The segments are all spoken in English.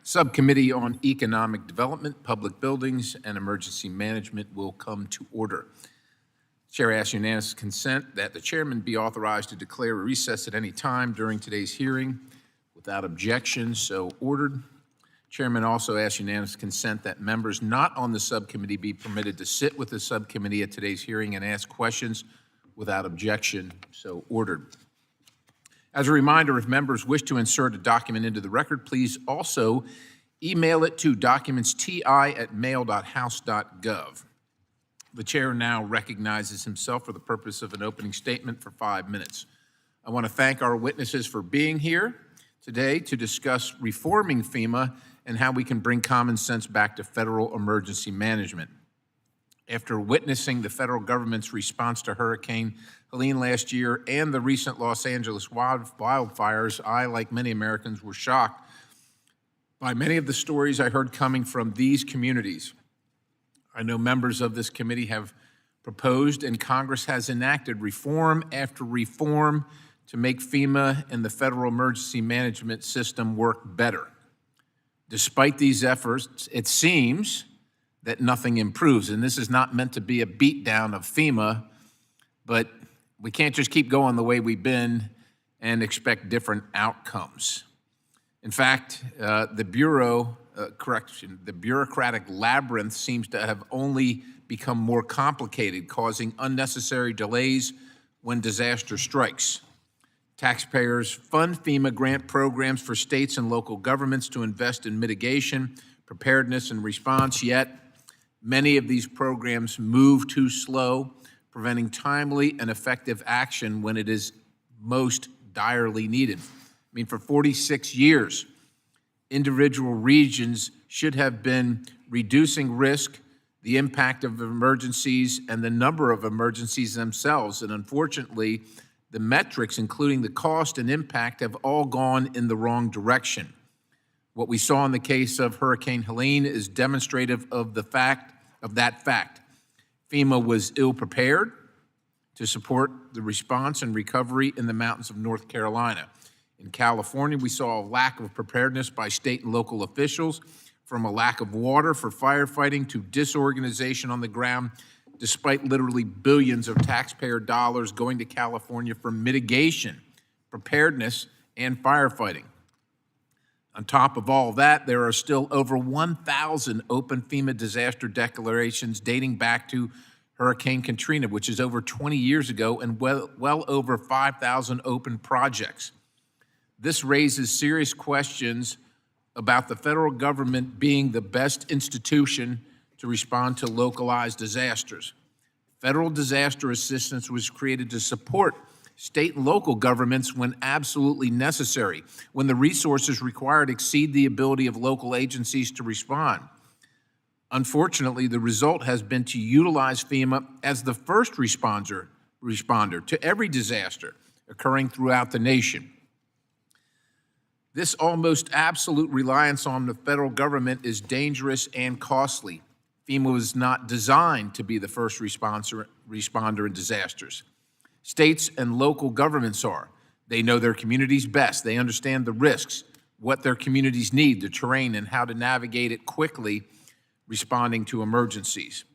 Subcommittee on Economic Development, Public Buildings, and Emergency Management will come to order. Chair asks unanimous consent that the chairman be authorized to declare a recess at any time during today's hearing without objection, so ordered. Chairman also asks unanimous consent that members not on the subcommittee be permitted to sit with the subcommittee at today's hearing and ask questions without objection, so ordered. As a reminder, if members wish to insert a document into the record, please also email it to documentsti@mail.house.gov. The chair now recognizes himself for the purpose of an opening statement for 5 minutes. I want to thank our witnesses for being here today to discuss reforming FEMA and how we can bring common sense back to federal emergency management. After witnessing the federal government's response to Hurricane Helene last year and the recent Los Angeles wildfires, I, like many Americans, were shocked by many of the stories I heard coming from these communities. I know members of this committee have proposed and Congress has enacted reform after reform to make FEMA and the federal emergency management system work better. Despite these efforts, it seems that nothing improves. And this is not meant to be a beatdown of FEMA, but we can't just keep going the way we've been and expect different outcomes. In fact, the bureaucratic labyrinth seems to have only become more complicated, causing unnecessary delays when disaster strikes. Taxpayers fund FEMA grant programs for states and local governments to invest in mitigation, preparedness, and response, yet many of these programs move too slow, preventing timely and effective action when it is most direly needed. I mean, for 46 years, individual regions should have been reducing risk, the impact of emergencies, and the number of emergencies themselves. And unfortunately, the metrics, including the cost and impact, have all gone in the wrong direction. What we saw in the case of Hurricane Helene is demonstrative of that fact. FEMA was ill-prepared to support the response and recovery in the mountains of North Carolina. In California, we saw a lack of preparedness by state and local officials, from a lack of water for firefighting to disorganization on the ground, despite literally billions of taxpayer dollars going to California for mitigation, preparedness, and firefighting. On top of all that, there are still over 1,000 open FEMA disaster declarations dating back to Hurricane Katrina, which is over 20 years ago, and well over 5,000 open projects. This raises serious questions about the federal government being the best institution to respond to localized disasters. Federal disaster assistance was created to support state and local governments when absolutely necessary, when the resources required exceed the ability of local agencies to respond. Unfortunately, the result has been to utilize FEMA as the first responder to every disaster occurring throughout the nation. This almost absolute reliance on the federal government is dangerous and costly. FEMA was not designed to be the first responder in disasters. States and local governments are. They know their communities best. They understand the risks, what their communities need, the terrain, and how to navigate it quickly, responding to emergencies.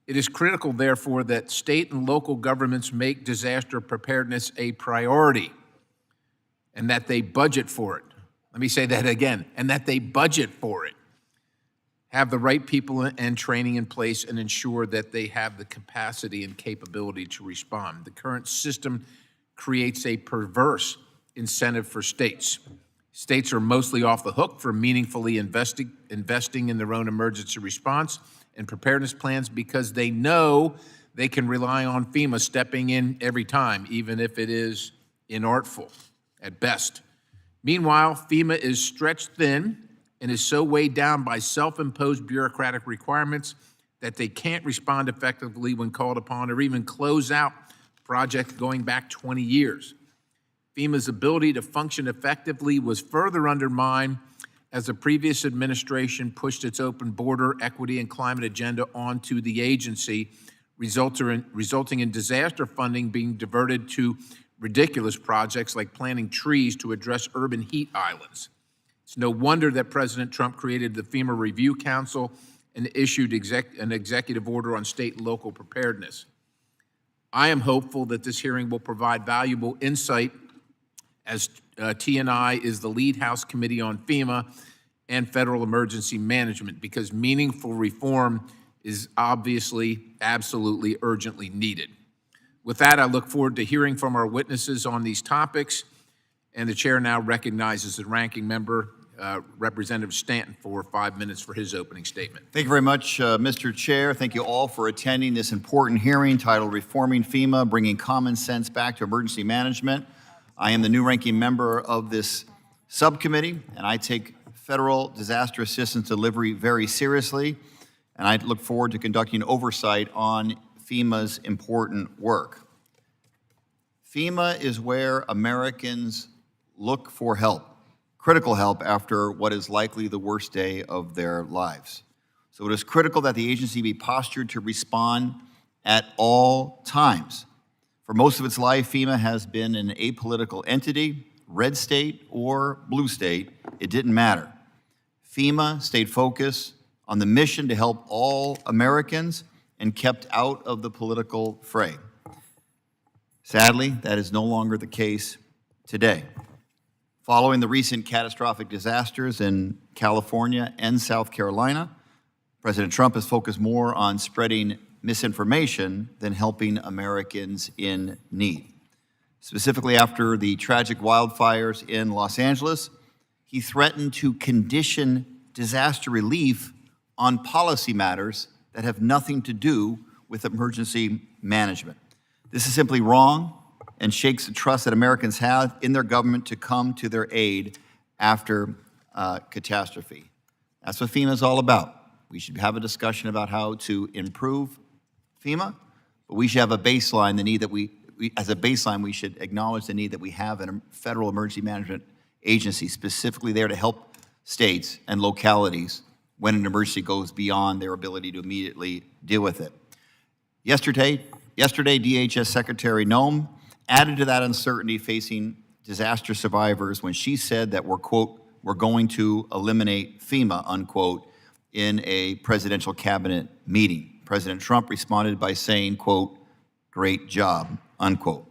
It is critical, therefore, that state and local governments make disaster preparedness a priority and that they budget for it. Let me say that again, and that they budget for it. Have the right people and training in place and ensure that they have the capacity and capability to respond. The current system creates a perverse incentive for states. States are mostly off the hook for meaningfully investing in their own emergency response and preparedness plans because they know they can rely on FEMA stepping in every time, even if it is inartful at best. Meanwhile, FEMA is stretched thin and is so weighed down by self-imposed bureaucratic requirements that they can't respond effectively when called upon or even close out projects going back 20 years. FEMA's ability to function effectively was further undermined as the previous administration pushed its open border, equity, and climate agenda onto the agency, resulting in disaster funding being diverted to ridiculous projects like planting trees to address urban heat islands. It's no wonder that President Trump created the FEMA Review Council and issued an executive order on state and local preparedness. I am hopeful that this hearing will provide valuable insight, as T&I is the lead House committee on FEMA and federal emergency management, because meaningful reform is obviously, absolutely, urgently needed. With that, I look forward to hearing from our witnesses on these topics, and the chair now recognizes the ranking member, Representative Stanton, for 5 minutes for his opening statement. Thank you very much, Mr. Chair. Thank you all for attending this important hearing titled Reforming FEMA, Bringing Common Sense Back to Emergency Management. I am the new ranking member of this subcommittee, and I take federal disaster assistance delivery very seriously, and I look forward to conducting oversight on FEMA's important work. FEMA is where Americans look for help, critical help, after what is likely the worst day of their lives. So it is critical that the agency be postured to respond at all times. For most of its life, FEMA has been an apolitical entity, red state or blue state, it didn't matter. FEMA stayed focused on the mission to help all Americans and kept out of the political fray. Sadly, that is no longer the case today. Following the recent catastrophic disasters in California and South Carolina, President Trump has focused more on spreading misinformation than helping Americans in need. Specifically, after the tragic wildfires in Los Angeles, he threatened to condition disaster relief on policy matters that have nothing to do with emergency management. This is simply wrong and shakes the trust that Americans have in their government to come to their aid after catastrophe. That's what FEMA is all about. We should have a discussion about how to improve FEMA, but we should have a baseline, the need that as a baseline, we should acknowledge the need that we have in a federal emergency management agency, specifically there to help states and localities when an emergency goes beyond their ability to immediately deal with it. Yesterday, DHS Secretary Noem added to that uncertainty facing disaster survivors when she said that we're, quote, we're going to eliminate FEMA, unquote, in a presidential cabinet meeting. President Trump responded by saying, quote, great job, unquote.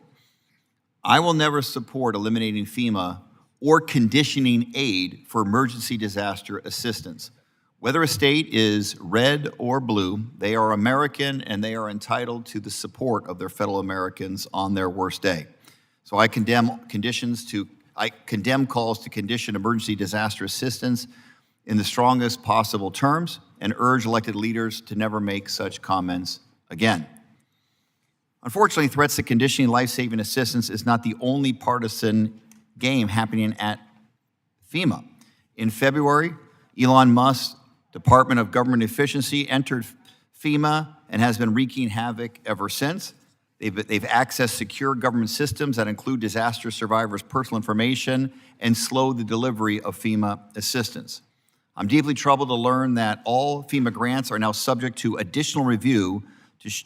I will never support eliminating FEMA or conditioning aid for emergency disaster assistance. Whether a state is red or blue, they are American and they are entitled to the support of their fellow Americans on their worst day. So I condemn calls to condition emergency disaster assistance in the strongest possible terms and urge elected leaders to never make such comments again. Unfortunately, threats to conditioning life-saving assistance is not the only partisan game happening at FEMA. In February, Elon Musk's Department of Government Efficiency entered FEMA and has been wreaking havoc ever since. They've accessed secure government systems that include disaster survivors' personal information and slowed the delivery of FEMA assistance. I'm deeply troubled to learn that all FEMA grants are now subject to additional review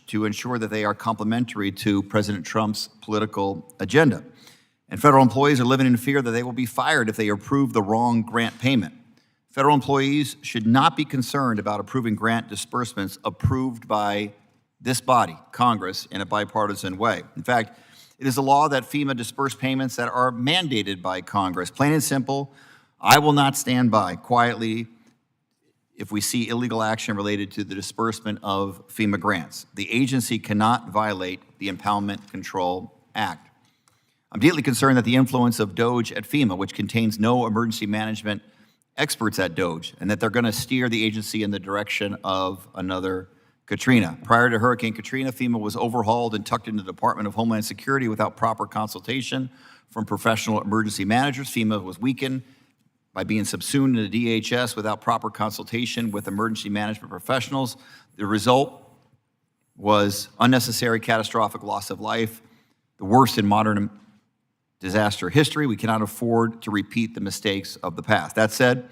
to ensure that they are complementary to President Trump's political agenda. And federal employees are living in fear that they will be fired if they approve the wrong grant payment. Federal employees should not be concerned about approving grant disbursements approved by this body, Congress, in a bipartisan way. In fact, it is a law that FEMA disperse payments that are mandated by Congress. Plain and simple, I will not stand by quietly if we see illegal action related to the disbursement of FEMA grants. The agency cannot violate the Impoundment Control Act. I'm deeply concerned that the influence of DOJ at FEMA, which contains no emergency management experts at DOJ, and that they're going to steer the agency in the direction of another Katrina. Prior to Hurricane Katrina, FEMA was overhauled and tucked into the Department of Homeland Security without proper consultation from professional emergency managers. FEMA was weakened by being subsumed into DHS without proper consultation with emergency management professionals. The result was unnecessary catastrophic loss of life, the worst in modern disaster history. We cannot afford to repeat the mistakes of the past. That said,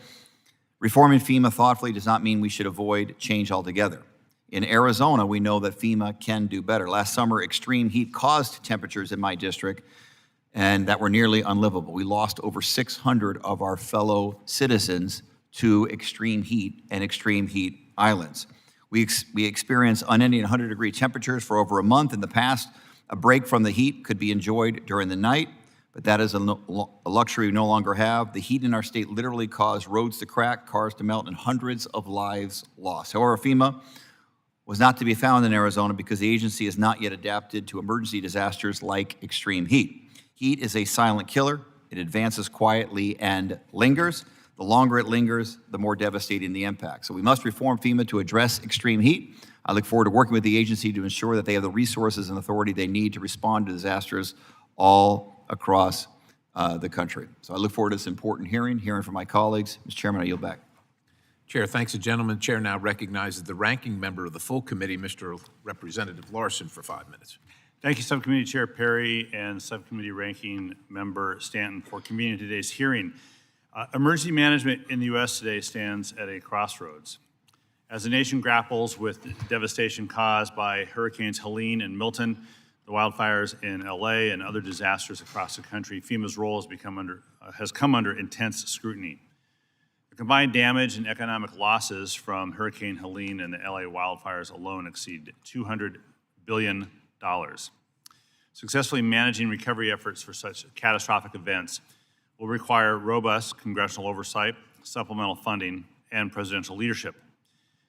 reforming FEMA thoughtfully does not mean we should avoid change altogether. In Arizona, we know that FEMA can do better. Last summer, extreme heat caused temperatures in my district and that were nearly unlivable. We lost over 600 of our fellow citizens to extreme heat and extreme heat islands. We experienced unending 100-degree temperatures for over a month in the past. A break from the heat could be enjoyed during the night, but that is a luxury we no longer have. The heat in our state literally caused roads to crack, cars to melt, and hundreds of lives lost. However, FEMA was not to be found in Arizona because the agency has not yet adapted to emergency disasters like extreme heat. Heat is a silent killer. It advances quietly and lingers. The longer it lingers, the more devastating the impact. So we must reform FEMA to address extreme heat. I look forward to working with the agency to ensure that they have the resources and authority they need to respond to disasters all across the country. So I look forward to this important hearing from my colleagues. Mr. Chairman, I yield back. Chair thanks the gentleman. Chair now recognizes the ranking member of the full committee, Mr. Representative Larson, for 5 minutes. Thank you, Subcommittee Chair Perry and Subcommittee Ranking Member Stanton, for convening today's hearing. Emergency management in the U.S. today stands at a crossroads. As the nation grapples with devastation caused by Hurricanes Helene and Milton, the wildfires in L.A., and other disasters across the country, FEMA's role has come under intense scrutiny. The combined damage and economic losses from Hurricane Helene and the L.A. wildfires alone exceed $200 billion. Successfully managing recovery efforts for such catastrophic events will require robust congressional oversight, supplemental funding, and presidential leadership.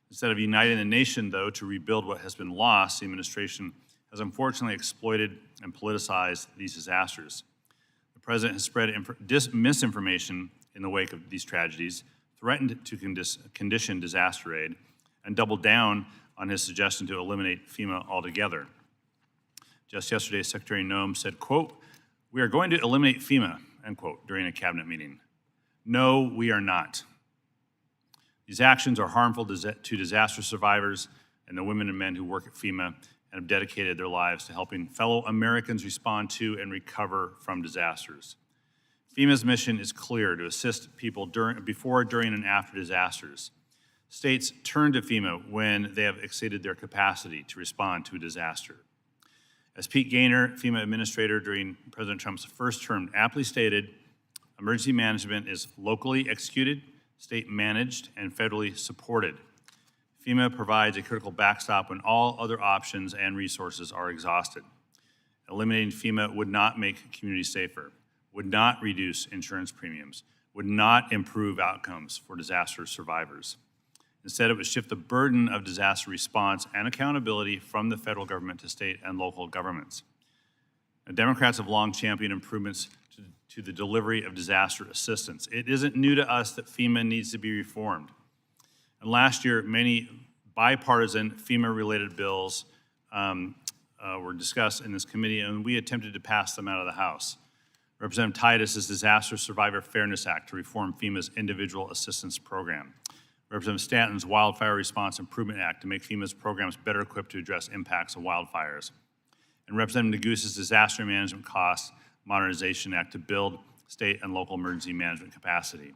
Instead of uniting the nation, though, to rebuild what has been lost, the administration has unfortunately exploited and politicized these disasters. The president has spread misinformation in the wake of these tragedies, threatened to condition disaster aid, and doubled down on his suggestion to eliminate FEMA altogether. Just yesterday, Secretary Noem said, quote, "We are going to eliminate FEMA," end quote, during a cabinet meeting. No, we are not. These actions are harmful to disaster survivors and the women and men who work at FEMA and have dedicated their lives to helping fellow Americans respond to and recover from disasters. FEMA's mission is clear: to assist people before, during, and after disasters. States turn to FEMA when they have exceeded their capacity to respond to a disaster. As Pete Gaynor, FEMA administrator during President Trump's first term, aptly stated, emergency management is locally executed, state managed, and federally supported. FEMA provides a critical backstop when all other options and resources are exhausted. Eliminating FEMA would not make communities safer, would not reduce insurance premiums, would not improve outcomes for disaster survivors. Instead, it would shift the burden of disaster response and accountability from the federal government to state and local governments. Now, Democrats have long championed improvements to the delivery of disaster assistance. It isn't new to us that FEMA needs to be reformed. And last year, many bipartisan FEMA-related bills were discussed in this committee, and we attempted to pass them out of the House. Representative Titus's Disaster Survivor Fairness Act to reform FEMA's individual assistance program. Representative Stanton's Wildfire Response Improvement Act to make FEMA's programs better equipped to address impacts of wildfires. And Representative Negus's Disaster Management Costs Modernization Act to build state and local emergency management capacity.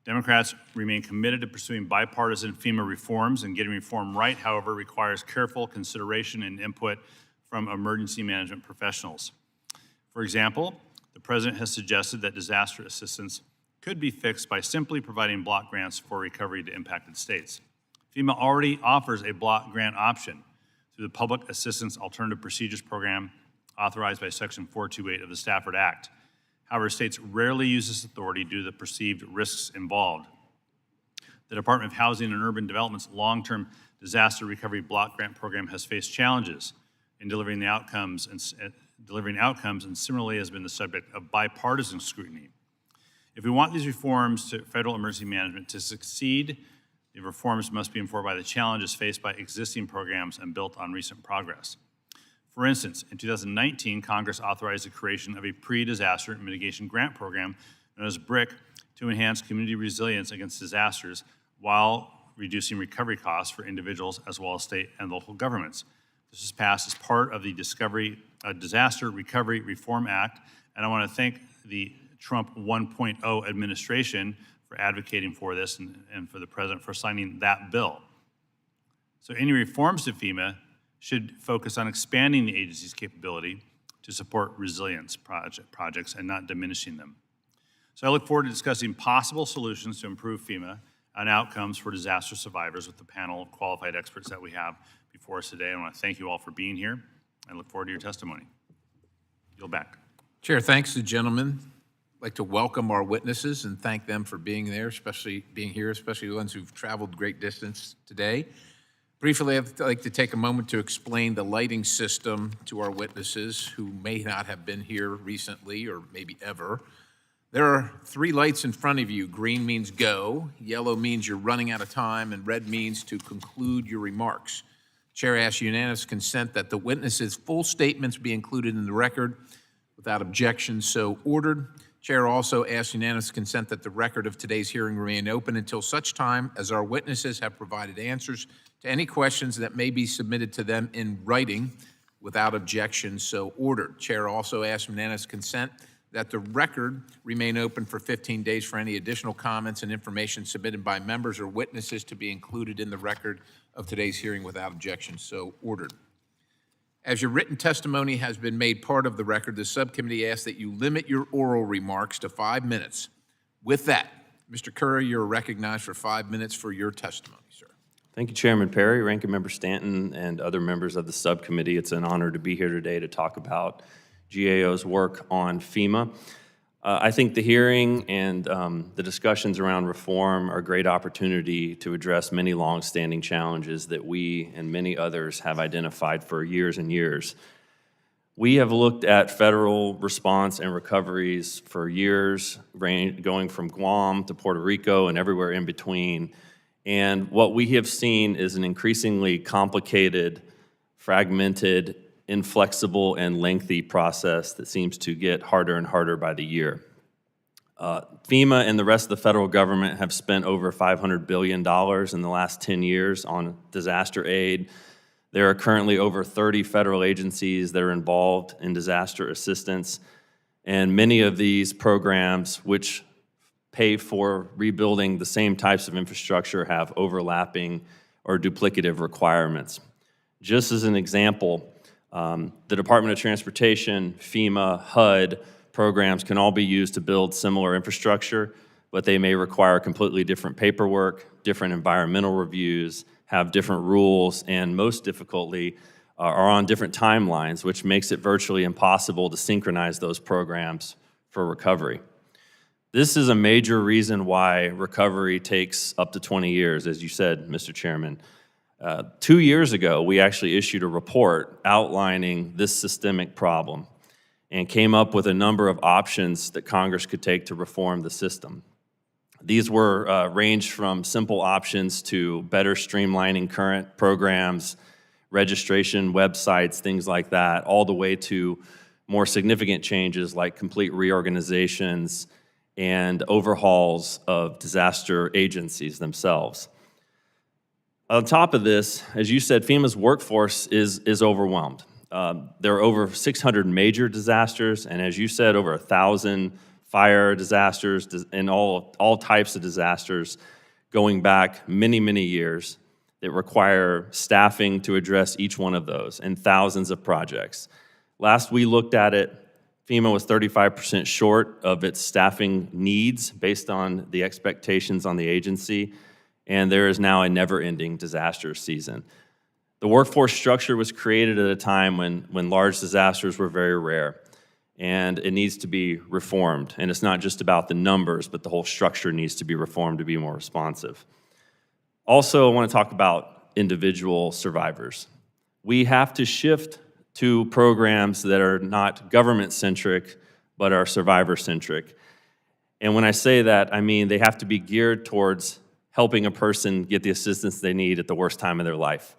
Democrats remain committed to pursuing bipartisan FEMA reforms, and getting reform right, however, requires careful consideration and input from emergency management professionals. For example, the President has suggested that disaster assistance could be fixed by simply providing block grants for recovery to impacted states. FEMA already offers a block grant option through the Public Assistance Alternative Procedures Program authorized by Section 428 of the Stafford Act. However, states rarely use this authority due to the perceived risks involved. The Department of Housing and Urban Development's long-term disaster recovery block grant program has faced challenges in delivering outcomes and similarly has been the subject of bipartisan scrutiny. If we want these reforms to federal emergency management to succeed, the reforms must be informed by the challenges faced by existing programs and built on recent progress. For instance, in 2019, Congress authorized the creation of a pre-disaster mitigation grant program known as BRIC to enhance community resilience against disasters while reducing recovery costs for individuals as well as state and local governments. This was passed as part of the Disaster Recovery Reform Act, and I want to thank the Trump 1.0 administration for advocating for this and for the President for signing that bill. So any reforms to FEMA should focus on expanding the agency's capability to support resilience projects and not diminishing them. So I look forward to discussing possible solutions to improve FEMA and outcomes for disaster survivors with the panel of qualified experts that we have before us today. I want to thank you all for being here and look forward to your testimony. Yield back. Chair, thanks to the gentlemen. I'd like to welcome our witnesses and thank them for being there, especially the ones who've traveled great distance today. Briefly, I'd like to take a moment to explain the lighting system to our witnesses who may not have been here recently or maybe ever. There are 3 lights in front of you. Green means go, yellow means you're running out of time, and red means to conclude your remarks. Chair asks unanimous consent that the witnesses' full statements be included in the record without objection, so ordered. Chair also asks unanimous consent that the record of today's hearing remain open until such time as our witnesses have provided answers to any questions that may be submitted to them in writing without objection, so ordered. Chair also asks unanimous consent that the record remain open for 15 days for any additional comments and information submitted by members or witnesses to be included in the record of today's hearing without objection, so ordered. As your written testimony has been made part of the record, the subcommittee asks that you limit your oral remarks to 5 minutes. With that, Mr. Curry, you're recognized for 5 minutes for your testimony, sir. Thank you, Chairman Perry, Ranking Member Stanton, and other members of the subcommittee. It's an honor to be here today to talk about GAO's work on FEMA. I think the hearing and the discussions around reform are a great opportunity to address many long-standing challenges that we and many others have identified for years and years. We have looked at federal response and recoveries for years, going from Guam to Puerto Rico and everywhere in between. And what we have seen is an increasingly complicated, fragmented, inflexible, and lengthy process that seems to get harder and harder by the year. FEMA and the rest of the federal government have spent over $500 billion in the last 10 years on disaster aid. There are currently over 30 federal agencies that are involved in disaster assistance, and many of these programs, which pay for rebuilding the same types of infrastructure, have overlapping or duplicative requirements. Just as an example, the Department of Transportation, FEMA, HUD programs can all be used to build similar infrastructure, but they may require completely different paperwork, different environmental reviews, have different rules, and most difficultly, are on different timelines, which makes it virtually impossible to synchronize those programs for recovery. This is a major reason why recovery takes up to 20 years, as you said, Mr. Chairman. 2 years ago, we actually issued a report outlining this systemic problem and came up with a number of options that Congress could take to reform the system. These were ranged from simple options to better streamlining current programs, registration websites, things like that, all the way to more significant changes like complete reorganizations and overhauls of disaster agencies themselves. On top of this, as you said, FEMA's workforce is overwhelmed. There are over 600 major disasters, and as you said, over 1,000 fire disasters and all types of disasters going back many, many years that require staffing to address each one of those and thousands of projects. Last we looked at it, FEMA was 35% short of its staffing needs based on the expectations on the agency, and there is now a never-ending disaster season. The workforce structure was created at a time when large disasters were very rare, and it needs to be reformed. And it's not just about the numbers, but the whole structure needs to be reformed to be more responsive. Also, I want to talk about individual survivors. We have to shift to programs that are not government-centric, but are survivor-centric. And when I say that, I mean they have to be geared towards helping a person get the assistance they need at the worst time of their life.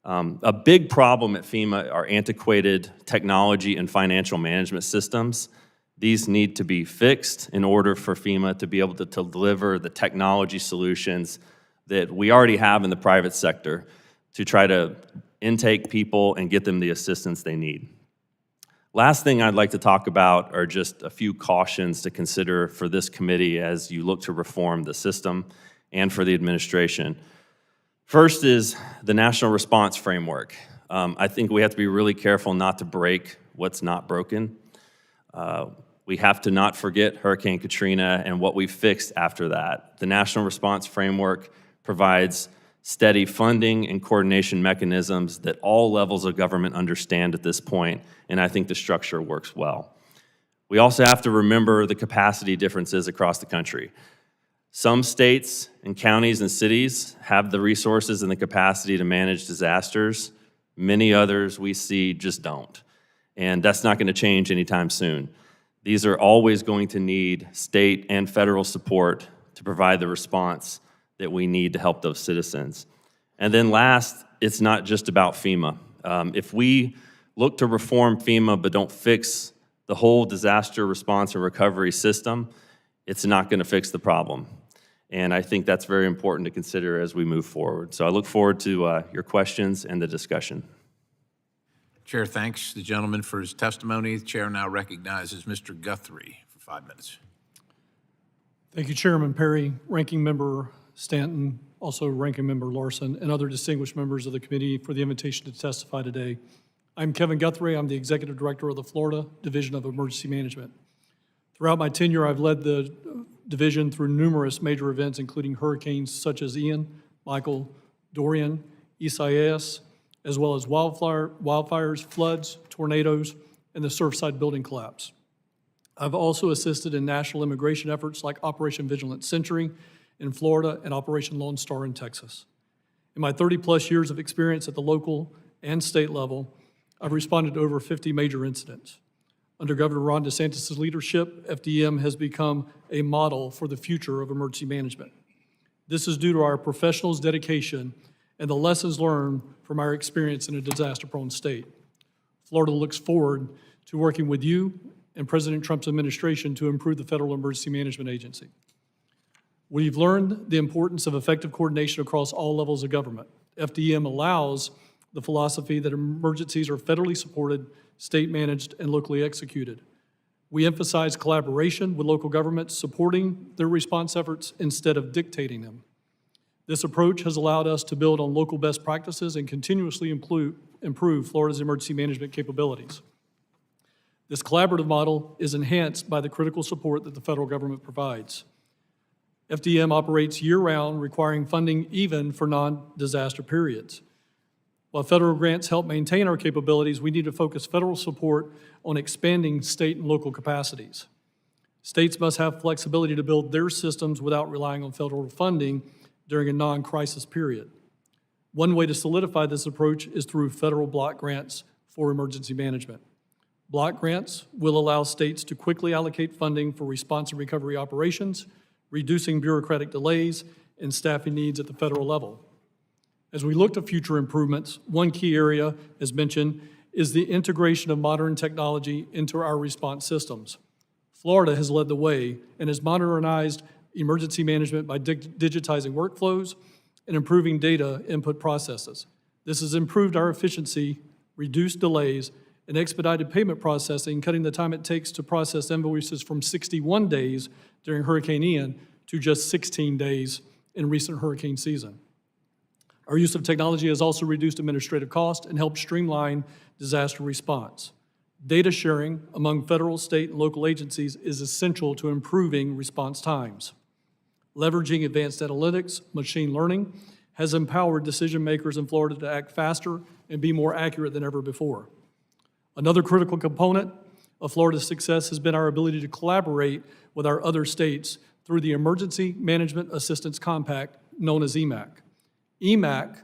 A big problem at FEMA are antiquated technology and financial management systems. These need to be fixed in order for FEMA to be able to deliver the technology solutions that we already have in the private sector to try to intake people and get them the assistance they need. Last thing I'd like to talk about are just a few cautions to consider for this committee as you look to reform the system and for the administration. First is the National Response Framework. I think we have to be really careful not to break what's not broken. We have to not forget Hurricane Katrina and what we fixed after that. The National Response Framework provides steady funding and coordination mechanisms that all levels of government understand at this point, and I think the structure works well. We also have to remember the capacity differences across the country. Some states and counties and cities have the resources and the capacity to manage disasters. Many others we see just don't. And that's not going to change anytime soon. These are always going to need state and federal support to provide the response that we need to help those citizens. And then last, it's not just about FEMA. If we look to reform FEMA but don't fix the whole disaster response and recovery system, it's not going to fix the problem. And I think that's very important to consider as we move forward. So I look forward to your questions and the discussion. Chair thanks the gentleman for his testimony. The chair now recognizes Mr. Guthrie for 5 minutes. Thank you, Chairman Perry, Ranking Member Stanton, also Ranking Member Larson, and other distinguished members of the committee for the invitation to testify today. I'm Kevin Guthrie. I'm the Executive Director of the Florida Division of Emergency Management. Throughout my tenure, I've led the division through numerous major events, including hurricanes such as Ian, Michael, Dorian, Isaias, as well as wildfires, floods, tornadoes, and the Surfside building collapse. I've also assisted in national immigration efforts like Operation Vigilant Century in Florida and Operation Lone Star in Texas. In my 30-plus years of experience at the local and state level, I've responded to over 50 major incidents. Under Governor Ron DeSantis' leadership, FDM has become a model for the future of emergency management. This is due to our professionals' dedication and the lessons learned from our experience in a disaster-prone state. Florida looks forward to working with you and President Trump's administration to improve the Federal Emergency Management Agency. We've learned the importance of effective coordination across all levels of government. FDM allows the philosophy that emergencies are federally supported, state-managed, and locally executed. We emphasize collaboration with local governments, supporting their response efforts instead of dictating them. This approach has allowed us to build on local best practices and continuously improve Florida's emergency management capabilities. This collaborative model is enhanced by the critical support that the federal government provides. FDM operates year-round, requiring funding even for non-disaster periods. While federal grants help maintain our capabilities, we need to focus federal support on expanding state and local capacities. States must have flexibility to build their systems without relying on federal funding during a non-crisis period. One way to solidify this approach is through federal block grants for emergency management. Block grants will allow states to quickly allocate funding for response and recovery operations, reducing bureaucratic delays and staffing needs at the federal level. As we look to future improvements, one key area, as mentioned, is the integration of modern technology into our response systems. Florida has led the way and has modernized emergency management by digitizing workflows and improving data input processes. This has improved our efficiency, reduced delays, and expedited payment processing, cutting the time it takes to process invoices from 61 days during Hurricane Ian to just 16 days in recent hurricane season. Our use of technology has also reduced administrative costs and helped streamline disaster response. Data sharing among federal, state, and local agencies is essential to improving response times. Leveraging advanced analytics, machine learning, has empowered decision makers in Florida to act faster and be more accurate than ever before. Another critical component of Florida's success has been our ability to collaborate with our other states through the Emergency Management Assistance Compact, known as EMAC. EMAC,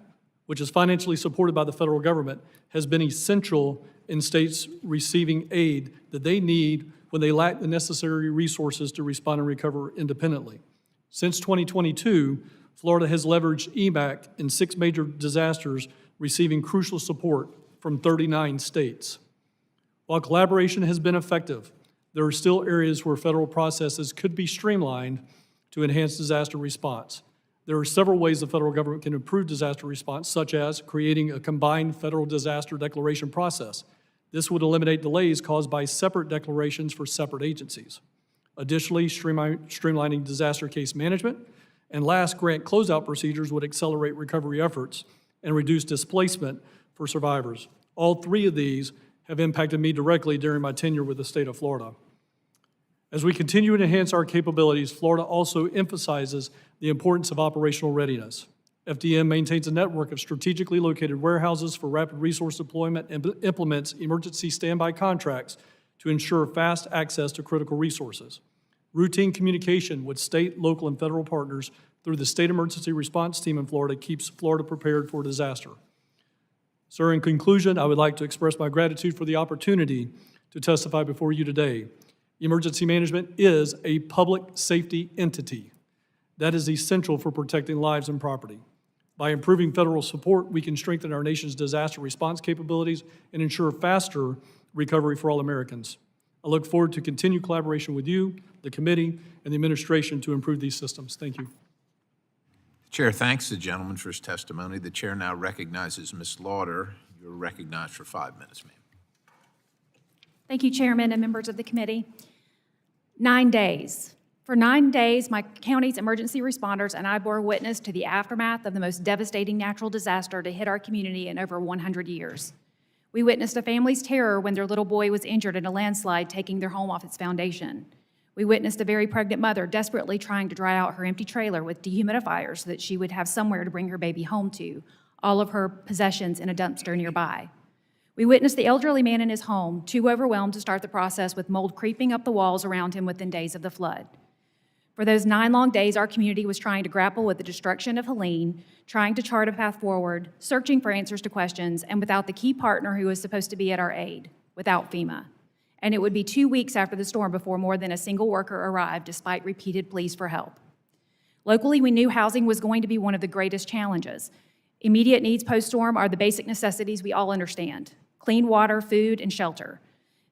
which is financially supported by the federal government, has been essential in states receiving aid that they need when they lack the necessary resources to respond and recover independently. Since 2022, Florida has leveraged EMAC in 6 major disasters, receiving crucial support from 39 states. While collaboration has been effective, there are still areas where federal processes could be streamlined to enhance disaster response. There are several ways the federal government can improve disaster response, such as creating a combined federal disaster declaration process. This would eliminate delays caused by separate declarations for separate agencies. Additionally, streamlining disaster case management. And last, grant closeout procedures would accelerate recovery efforts and reduce displacement for survivors. All 3 of these have impacted me directly during my tenure with the state of Florida. As we continue to enhance our capabilities, Florida also emphasizes the importance of operational readiness. FDM maintains a network of strategically located warehouses for rapid resource deployment and implements emergency standby contracts to ensure fast access to critical resources. Routine communication with state, local, and federal partners through the State Emergency Response Team in Florida keeps Florida prepared for disaster. Sir, in conclusion, I would like to express my gratitude for the opportunity to testify before you today. Emergency management is a public safety entity that is essential for protecting lives and property. By improving federal support, we can strengthen our nation's disaster response capabilities and ensure faster recovery for all Americans. I look forward to continued collaboration with you, the committee, and the administration to improve these systems. Thank you. The chair thanks the gentleman for his testimony. The chair now recognizes Ms. Lauder. You're recognized for 5 minutes, ma'am. Thank you, Chairman and members of the committee. 9 days. For 9 days, my county's emergency responders and I bore witness to the aftermath of the most devastating natural disaster to hit our community in over 100 years. We witnessed a family's terror when their little boy was injured in a landslide, taking their home off its foundation. We witnessed a very pregnant mother desperately trying to dry out her empty trailer with dehumidifiers so that she would have somewhere to bring her baby home to, all of her possessions in a dumpster nearby. We witnessed the elderly man in his home, too overwhelmed to start the process, with mold creeping up the walls around him within days of the flood. For those 9 long days, our community was trying to grapple with the destruction of Helene, trying to chart a path forward, searching for answers to questions, and without the key partner who was supposed to be at our aid, without FEMA. And it would be 2 weeks after the storm before more than a single worker arrived, despite repeated pleas for help. Locally, we knew housing was going to be one of the greatest challenges. Immediate needs post-storm are the basic necessities we all understand: clean water, food, and shelter.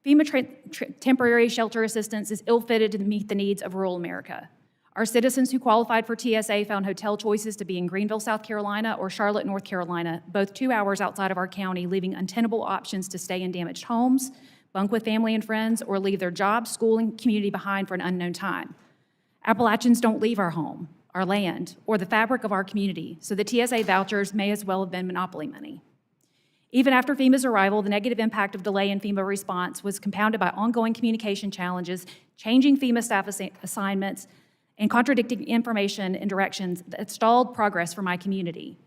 FEMA temporary shelter assistance is ill-fitted to meet the needs of rural America. Our citizens who qualified for TSA found hotel choices to be in Greenville, South Carolina, or Charlotte, North Carolina, both 2 hours outside of our county, leaving untenable options to stay in damaged homes, bunk with family and friends, or leave their job, school, and community behind for an unknown time. Appalachians don't leave our home, our land, or the fabric of our community, so the TSA vouchers may as well have been monopoly money. Even after FEMA's arrival, the negative impact of delay in FEMA response was compounded by ongoing communication challenges, changing FEMA staff assignments, and contradicting information and directions that stalled progress for my community.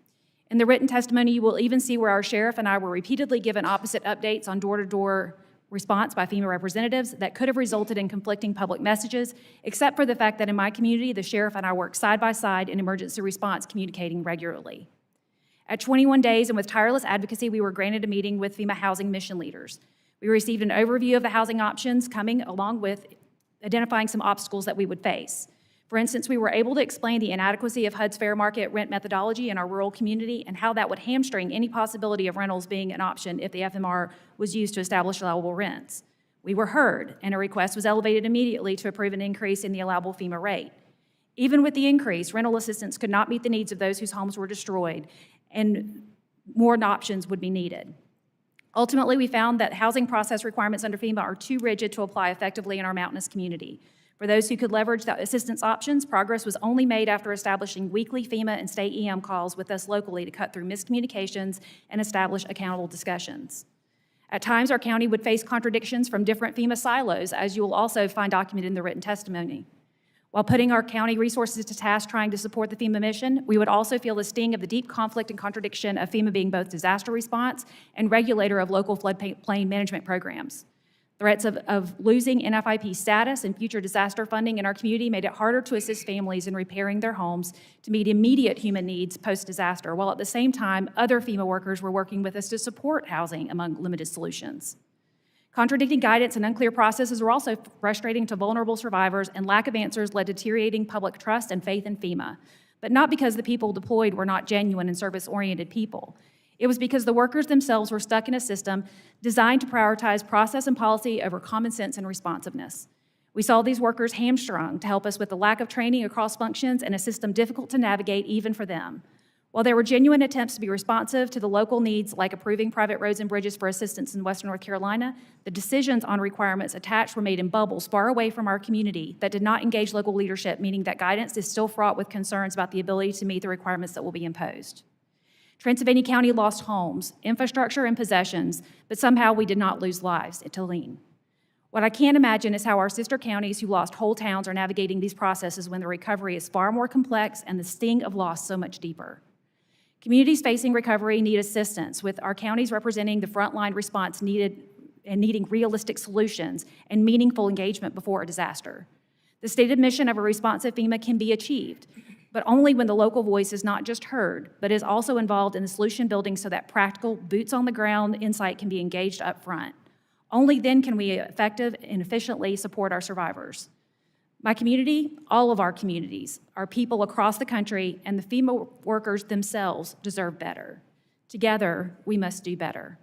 In the written testimony, you will even see where our sheriff and I were repeatedly given opposite updates on door-to-door response by FEMA representatives that could have resulted in conflicting public messages, except for the fact that in my community, the sheriff and I work side by side in emergency response, communicating regularly. At 21 days and with tireless advocacy, we were granted a meeting with FEMA housing mission leaders. We received an overview of the housing options coming along with identifying some obstacles that we would face. For instance, we were able to explain the inadequacy of HUD's fair market rent methodology in our rural community and how that would hamstring any possibility of rentals being an option if the FMR was used to establish allowable rents. We were heard, and a request was elevated immediately to approve an increase in the allowable FEMA rate. Even with the increase, rental assistance could not meet the needs of those whose homes were destroyed, and more options would be needed. Ultimately, we found that housing process requirements under FEMA are too rigid to apply effectively in our mountainous community. For those who could leverage the assistance options, progress was only made after establishing weekly FEMA and state EM calls with us locally to cut through miscommunications and establish accountable discussions. At times, our county would face contradictions from different FEMA silos, as you will also find documented in the written testimony. While putting our county resources to task trying to support the FEMA mission, we would also feel the sting of the deep conflict and contradiction of FEMA being both disaster response and regulator of local floodplain management programs. Threats of losing NFIP status and future disaster funding in our community made it harder to assist families in repairing their homes to meet immediate human needs post-disaster, while at the same time, other FEMA workers were working with us to support housing among limited solutions. Contradicting guidance and unclear processes were also frustrating to vulnerable survivors, and lack of answers led to deteriorating public trust and faith in FEMA, but not because the people deployed were not genuine and service-oriented people. It was because the workers themselves were stuck in a system designed to prioritize process and policy over common sense and responsiveness. We saw these workers hamstrung to help us with the lack of training across functions and a system difficult to navigate even for them. While there were genuine attempts to be responsive to the local needs, like approving private roads and bridges for assistance in Western North Carolina, the decisions on requirements attached were made in bubbles far away from our community that did not engage local leadership, meaning that guidance is still fraught with concerns about the ability to meet the requirements that will be imposed. Transylvania County lost homes, infrastructure, and possessions, but somehow we did not lose lives to lean. What I can't imagine is how our sister counties who lost whole towns are navigating these processes when the recovery is far more complex and the sting of loss so much deeper. Communities facing recovery need assistance, with our counties representing the frontline response needing realistic solutions and meaningful engagement before a disaster. The stated mission of a responsive FEMA can be achieved, but only when the local voice is not just heard, but is also involved in the solution building so that practical, boots-on-the-ground insight can be engaged up front. Only then can we effectively and efficiently support our survivors. My community, all of our communities, our people across the country, and the FEMA workers themselves deserve better. Together, we must do better.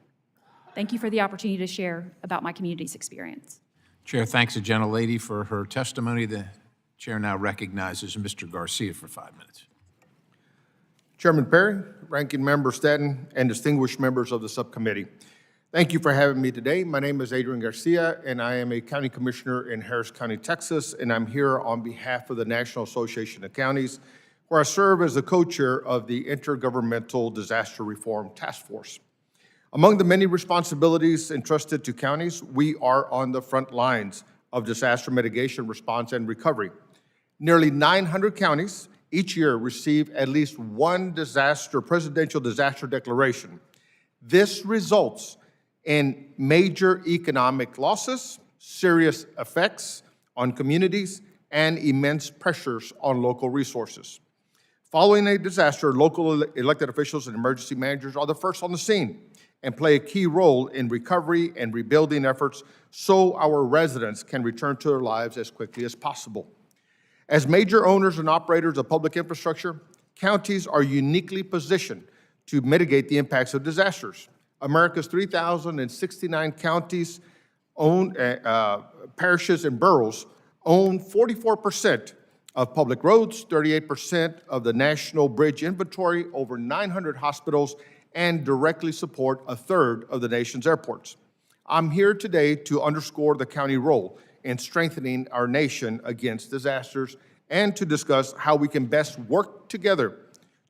Thank you for the opportunity to share about my community's experience. Chair thanks the gentlelady for her testimony. The chair now recognizes Mr. Garcia for 5 minutes. Chairman Perry, Ranking Member Stanton, and distinguished members of the subcommittee. Thank you for having me today. My name is Adrian Garcia, and I am a county commissioner in Harris County, Texas, and I'm here on behalf of the National Association of Counties, where I serve as the co-chair of the Intergovernmental Disaster Reform Task Force. Among the many responsibilities entrusted to counties, we are on the front lines of disaster mitigation, response, and recovery. Nearly 900 counties each year receive at least one presidential disaster declaration. This results in major economic losses, serious effects on communities, and immense pressures on local resources. Following a disaster, local elected officials and emergency managers are the first on the scene and play a key role in recovery and rebuilding efforts so our residents can return to their lives as quickly as possible. As major owners and operators of public infrastructure, counties are uniquely positioned to mitigate the impacts of disasters. America's 3,069 counties, parishes, and boroughs own 44% of public roads, 38% of the national bridge inventory, over 900 hospitals, and directly support a third of the nation's airports. I'm here today to underscore the county role in strengthening our nation against disasters and to discuss how we can best work together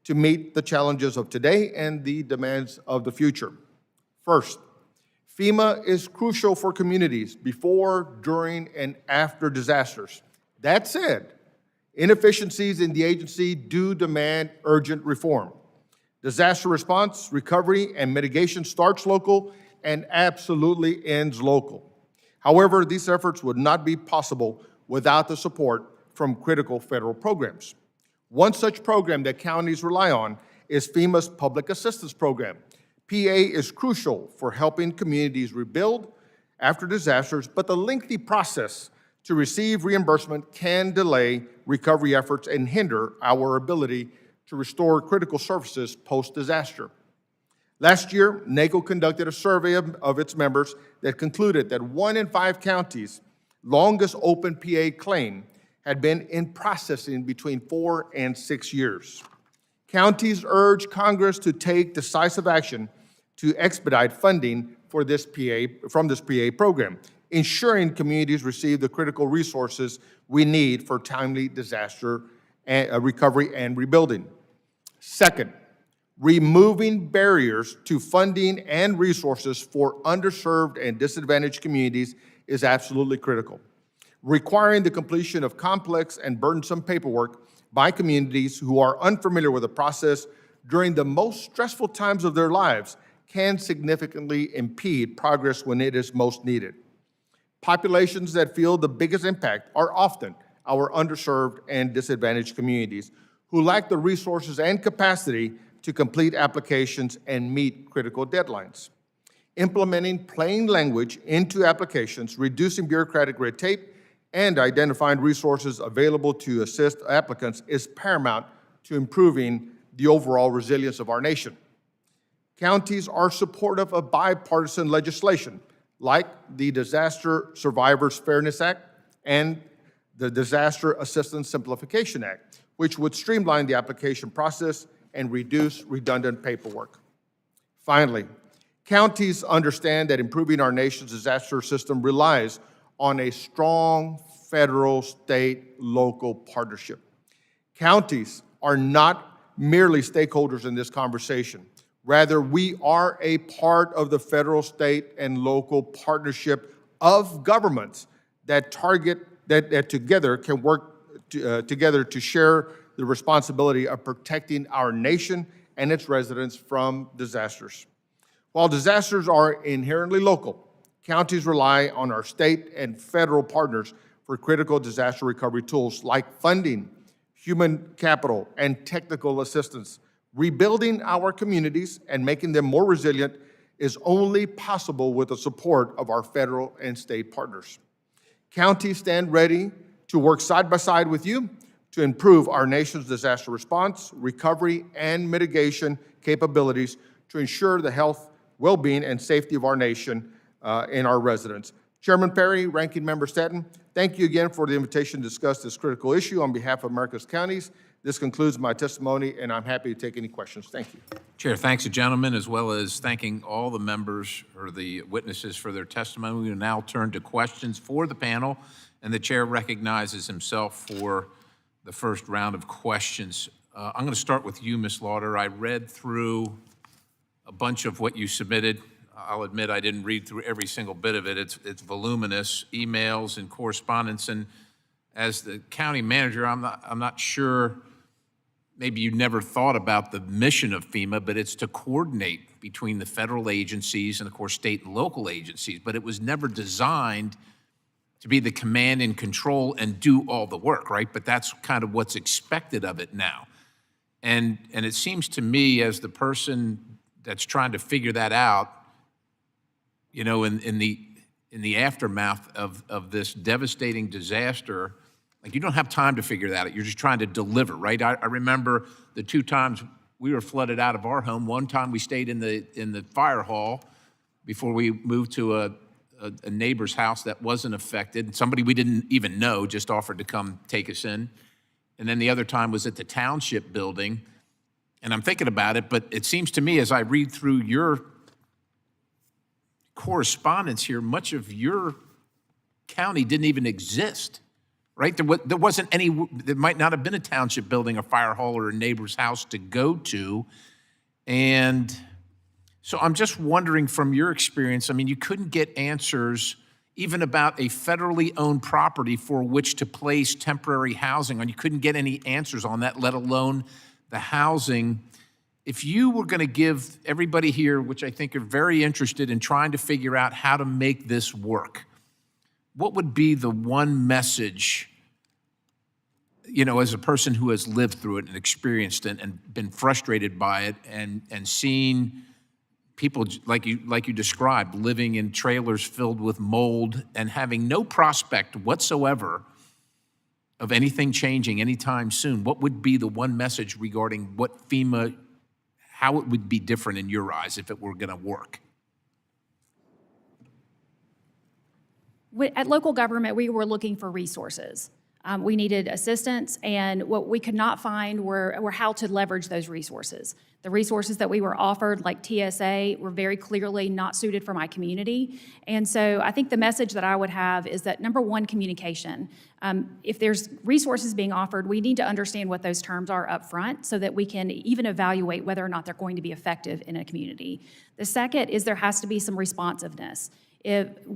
to meet the challenges of today and the demands of the future. First, FEMA is crucial for communities before, during, and after disasters. That said, inefficiencies in the agency do demand urgent reform. Disaster response, recovery, and mitigation starts local and absolutely ends local. However, these efforts would not be possible without the support from critical federal programs. One such program that counties rely on is FEMA's Public Assistance Program. PA is crucial for helping communities rebuild after disasters, but the lengthy process to receive reimbursement can delay recovery efforts and hinder our ability to restore critical services post-disaster. Last year, NACO conducted a survey of its members that concluded that 1 in 5 counties' longest open PA claim had been in processing between 4 and 6 years. Counties urge Congress to take decisive action to expedite funding for from this PA program, ensuring communities receive the critical resources we need for timely disaster recovery and rebuilding. Second, removing barriers to funding and resources for underserved and disadvantaged communities is absolutely critical. Requiring the completion of complex and burdensome paperwork by communities who are unfamiliar with the process during the most stressful times of their lives can significantly impede progress when it is most needed. Populations that feel the biggest impact are often our underserved and disadvantaged communities who lack the resources and capacity to complete applications and meet critical deadlines. Implementing plain language into applications, reducing bureaucratic red tape, and identifying resources available to assist applicants is paramount to improving the overall resilience of our nation. Counties are supportive of bipartisan legislation like the Disaster Survivors Fairness Act and the Disaster Assistance Simplification Act, which would streamline the application process and reduce redundant paperwork. Finally, counties understand that improving our nation's disaster system relies on a strong federal, state, local partnership. Counties are not merely stakeholders in this conversation. Rather, we are a part of the federal, state, and local partnership of governments that together can work together to share the responsibility of protecting our nation and its residents from disasters. While disasters are inherently local, counties rely on our state and federal partners for critical disaster recovery tools like funding, human capital, and technical assistance. Rebuilding our communities and making them more resilient is only possible with the support of our federal and state partners. Counties stand ready to work side by side with you to improve our nation's disaster response, recovery, and mitigation capabilities to ensure the health, well-being, and safety of our nation and our residents. Chairman Perry, Ranking Member Stanton, thank you again for the invitation to discuss this critical issue on behalf of America's counties. This concludes my testimony, and I'm happy to take any questions. Thank you. Chair, thanks to gentlemen, as well as thanking all the members or the witnesses for their testimony. We will now turn to questions for the panel, and the chair recognizes himself for the first round of questions. I'm going to start with you, Ms. Lauder. I read through a bunch of what you submitted. I'll admit I didn't read through every single bit of it. It's voluminous, emails and correspondence. And as the county manager, I'm not sure, maybe you never thought about the mission of FEMA, but it's to coordinate between the federal agencies and, of course, state and local agencies. But it was never designed to be the command and control and do all the work, right? But that's kind of what's expected of it now. And it seems to me, as the person that's trying to figure that out, you know, in the aftermath of this devastating disaster, like, you don't have time to figure that out. You're just trying to deliver, right? I remember the 2 times we were flooded out of our home. One time we stayed in the fire hall before we moved to a neighbor's house that wasn't affected. Somebody we didn't even know just offered to come take us in. And then the other time was at the township building. And I'm thinking about it, but it seems to me as I read through your correspondence here, much of your county didn't even exist, right? There wasn't any, there might not have been a township building, a fire hall, or a neighbor's house to go to. And so I'm just wondering, from your experience, I mean, you couldn't get answers even about a federally owned property for which to place temporary housing on. You couldn't get any answers on that, let alone the housing. If you were going to give everybody here, which I think are very interested in trying to figure out how to make this work, what would be the one message, you know, as a person who has lived through it and experienced it and been frustrated by it and seen people like you described, living in trailers filled with mold and having no prospect whatsoever of anything changing anytime soon? What would be the one message regarding what FEMA, how it would be different in your eyes if it were going to work? At local government, we were looking for resources. We needed assistance, and what we could not find were how to leverage those resources. The resources that we were offered, like TSA, were very clearly not suited for my community. And so I think the message that I would have is that, number one, communication. If there's resources being offered, we need to understand what those terms are up front so that we can even evaluate whether or not they're going to be effective in a community. The second is there has to be some responsiveness.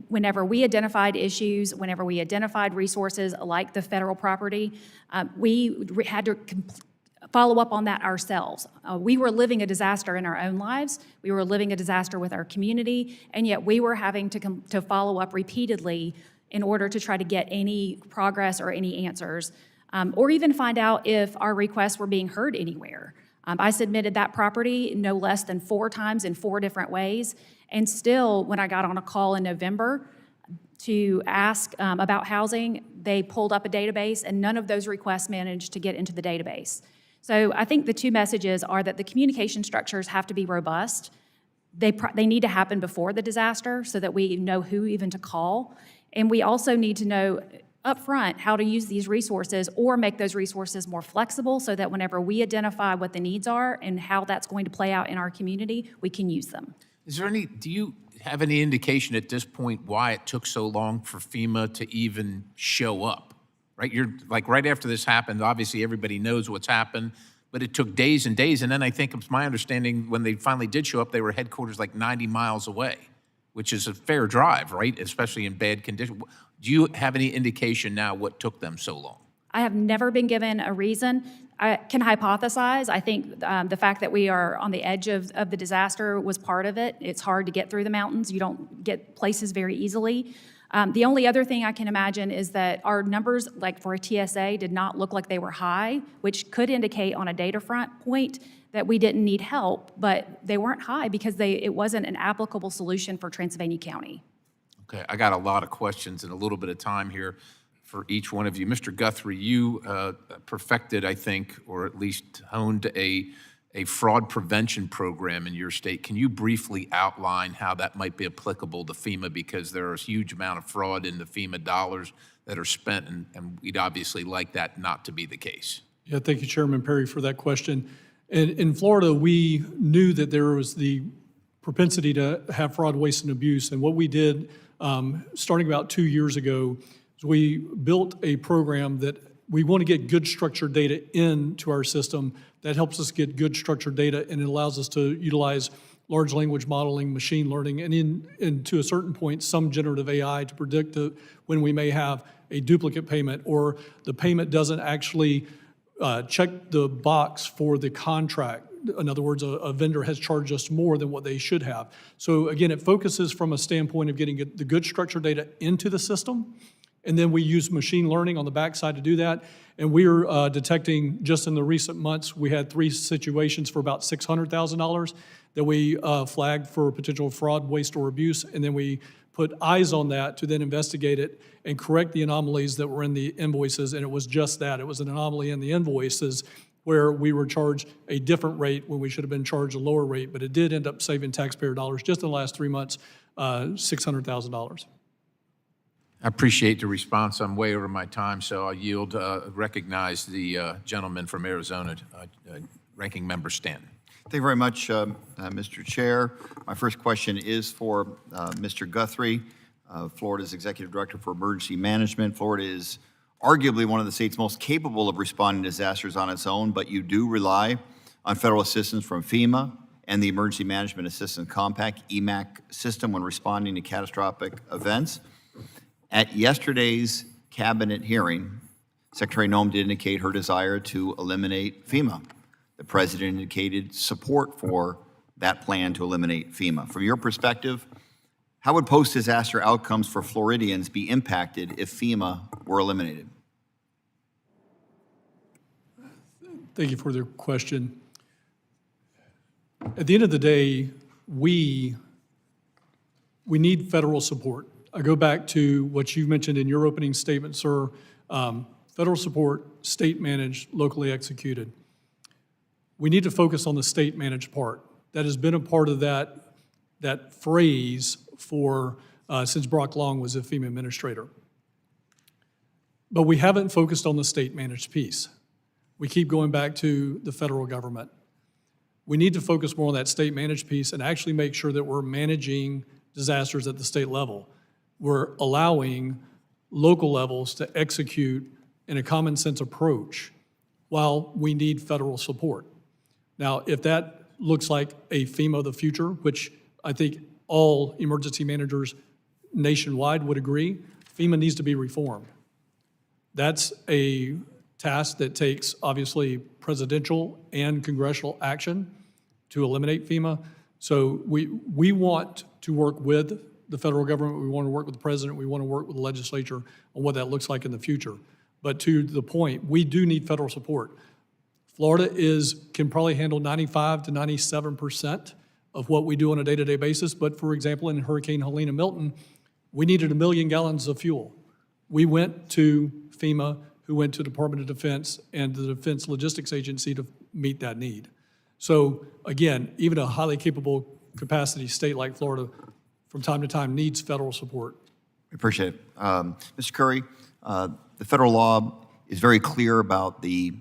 Whenever we identified issues, whenever we identified resources like the federal property, we had to follow up on that ourselves. We were living a disaster in our own lives. We were living a disaster with our community, and yet we were having to follow up repeatedly in order to try to get any progress or any answers, or even find out if our requests were being heard anywhere. I submitted that property no less than 4 times in 4 different ways. And still, when I got on a call in November to ask about housing, they pulled up a database, and none of those requests managed to get into the database. So I think the 2 messages are that the communication structures have to be robust. They need to happen before the disaster so that we know who even to call. And we also need to know upfront how to use these resources or make those resources more flexible so that whenever we identify what the needs are and how that's going to play out in our community, we can use them. Do you have any indication at this point why it took so long for FEMA to even show up? Right, you're like right after this happened, obviously everybody knows what's happened, but it took days and days. And then I think it's my understanding when they finally did show up, they were headquarters like 90 miles away, which is a fair drive, right? Especially in bad condition. Do you have any indication now what took them so long? I have never been given a reason. I can hypothesize. I think the fact that we are on the edge of the disaster was part of it. It's hard to get through the mountains. You don't get places very easily. The only other thing I can imagine is that our numbers, like for a TSA, did not look like they were high, which could indicate on a data front point that we didn't need help, but they weren't high because it wasn't an applicable solution for Transylvania County. Okay, I got a lot of questions and a little bit of time here for each one of you. Mr. Guthrie, you perfected, I think, or at least honed a fraud prevention program in your state. Can you briefly outline how that might be applicable to FEMA? Because there are a huge amount of fraud in the FEMA dollars that are spent, and we'd obviously like that not to be the case. Yeah, thank you, Chairman Perry, for that question. In Florida, we knew that there was the propensity to have fraud, waste, and abuse. And what we did, starting about 2 years ago, is we built a program that we want to get good structured data into our system. That helps us get good structured data, and it allows us to utilize large language modeling, machine learning, and to a certain point, some generative AI to predict when we may have a duplicate payment or the payment doesn't actually check the box for the contract. In other words, a vendor has charged us more than what they should have. So again, it focuses from a standpoint of getting the good structured data into the system, and then we use machine learning on the backside to do that. And we're detecting, just in the recent months, we had 3 situations for about $600,000 that we flagged for potential fraud, waste, or abuse, and then we put eyes on that to then investigate it and correct the anomalies that were in the invoices, and it was just that. It was an anomaly in the invoices where we were charged a different rate when we should have been charged a lower rate, but it did end up saving taxpayer dollars just in the last 3 months, $600,000. I appreciate the response. I'm way over my time, so I'll yield, recognize the gentleman from Arizona, Ranking Member Stanton. Thank you very much, Mr. Chair. My first question is for Mr. Guthrie, Florida's Executive Director for Emergency Management. Florida is arguably one of the states most capable of responding to disasters on its own, but you do rely on federal assistance from FEMA and the Emergency Management Assistance Compact, EMAC system when responding to catastrophic events. At yesterday's cabinet hearing, Secretary Noem did indicate her desire to eliminate FEMA. The president indicated support for that plan to eliminate FEMA. From your perspective, how would post-disaster outcomes for Floridians be impacted if FEMA were eliminated? Thank you for the question. At the end of the day, we need federal support. I go back to what you mentioned in your opening statement, sir. Federal support, state-managed, locally executed. We need to focus on the state-managed part. That has been a part of that phrase for since Brock Long was a FEMA administrator. But we haven't focused on the state-managed piece. We keep going back to the federal government. We need to focus more on that state-managed piece and actually make sure that we're managing disasters at the state level. We're allowing local levels to execute in a common sense approach while we need federal support. Now, if that looks like a FEMA of the future, which I think all emergency managers nationwide would agree, FEMA needs to be reformed. That's a task that takes, obviously, presidential and congressional action to eliminate FEMA. So we want to work with the federal government, we want to work with the president, we want to work with the legislature on what that looks like in the future. But to the point, we do need federal support. Florida can probably handle 95 to 97% of what we do on a day-to-day basis, but for example, in Hurricane Helene and Milton, we needed 1 million gallons of fuel. We went to FEMA, who went to Department of Defense and the Defense Logistics Agency to meet that need. So again, even a highly capable capacity state like Florida from time to time needs federal support. Appreciate it. Mr. Curry, the federal law is very clear about the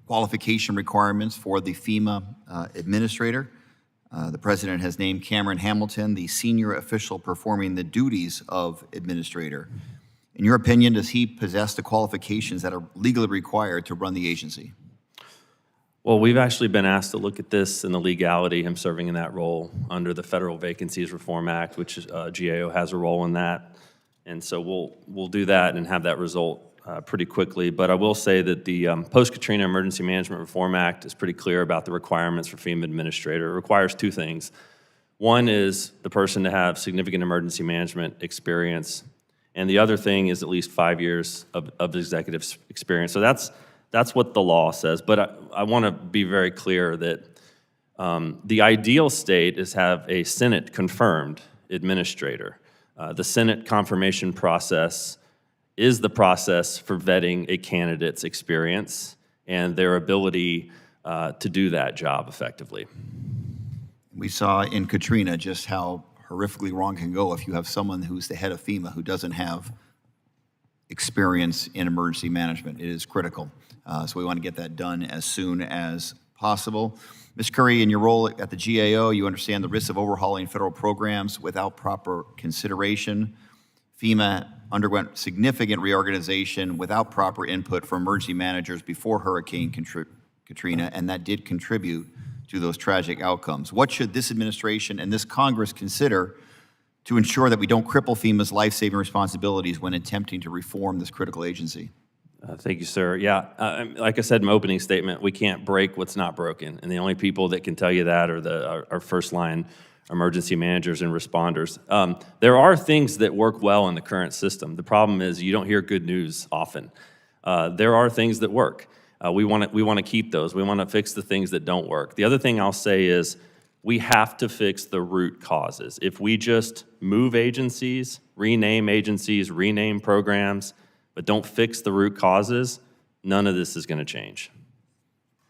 qualification requirements for the FEMA administrator. The president has named Cameron Hamilton the senior official performing the duties of administrator. In your opinion, does he possess the qualifications that are legally required to run the agency? Well, we've actually been asked to look at this and the legality, him serving in that role under the Federal Vacancies Reform Act, which GAO has a role in that. And so we'll do that and have that result pretty quickly. But I will say that the Post-Katrina Emergency Management Reform Act is pretty clear about the requirements for FEMA administrator. It requires two things. One is the person to have significant emergency management experience, and the other thing is at least 5 years of executive experience. So that's what the law says. But I want to be very clear that the ideal state is have a Senate-confirmed administrator. The Senate confirmation process is the process for vetting a candidate's experience and their ability to do that job effectively. We saw in Katrina just how horrifically wrong can go if you have someone who's the head of FEMA who doesn't have experience in emergency management. It is critical. So we want to get that done as soon as possible. Ms. Curry, in your role at the GAO, you understand the risks of overhauling federal programs without proper consideration. FEMA underwent significant reorganization without proper input from emergency managers before Hurricane Katrina, and that did contribute to those tragic outcomes. What should this administration and this Congress consider to ensure that we don't cripple FEMA's life-saving responsibilities when attempting to reform this critical agency? Thank you, sir. Yeah, like I said in my opening statement, we can't break what's not broken, and the only people that can tell you that are our first-line emergency managers and responders. There are things that work well in the current system. The problem is you don't hear good news often. There are things that work. We want to keep those. We want to fix the things that don't work. The other thing I'll say is we have to fix the root causes. If we just move agencies, rename programs, but don't fix the root causes, none of this is going to change.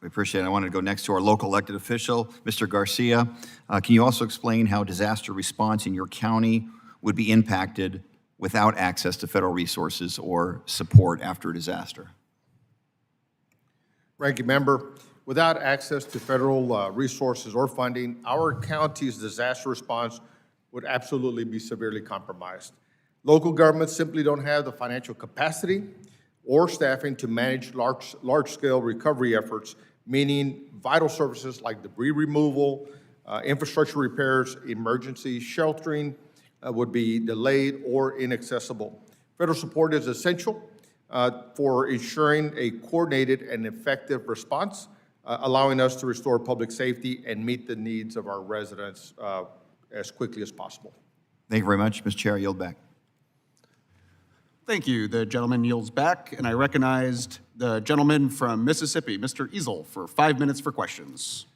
We appreciate it. I wanted to go next to our local elected official, Mr. Garcia. Can you also explain how disaster response in your county would be impacted without access to federal resources or support after a disaster? Ranking Member, without access to federal resources or funding, our county's disaster response would absolutely be severely compromised. Local governments simply don't have the financial capacity or staffing to manage large-scale recovery efforts, meaning vital services like debris removal, infrastructure repairs, emergency sheltering would be delayed or inaccessible. Federal support is essential for ensuring a coordinated and effective response, allowing us to restore public safety and meet the needs of our residents as quickly as possible. Thank you very much. Mr. Chair, I yield back. Thank you. The gentleman yields back, and I recognized the gentleman from Mississippi, Mr. Easel, for 5 minutes for questions.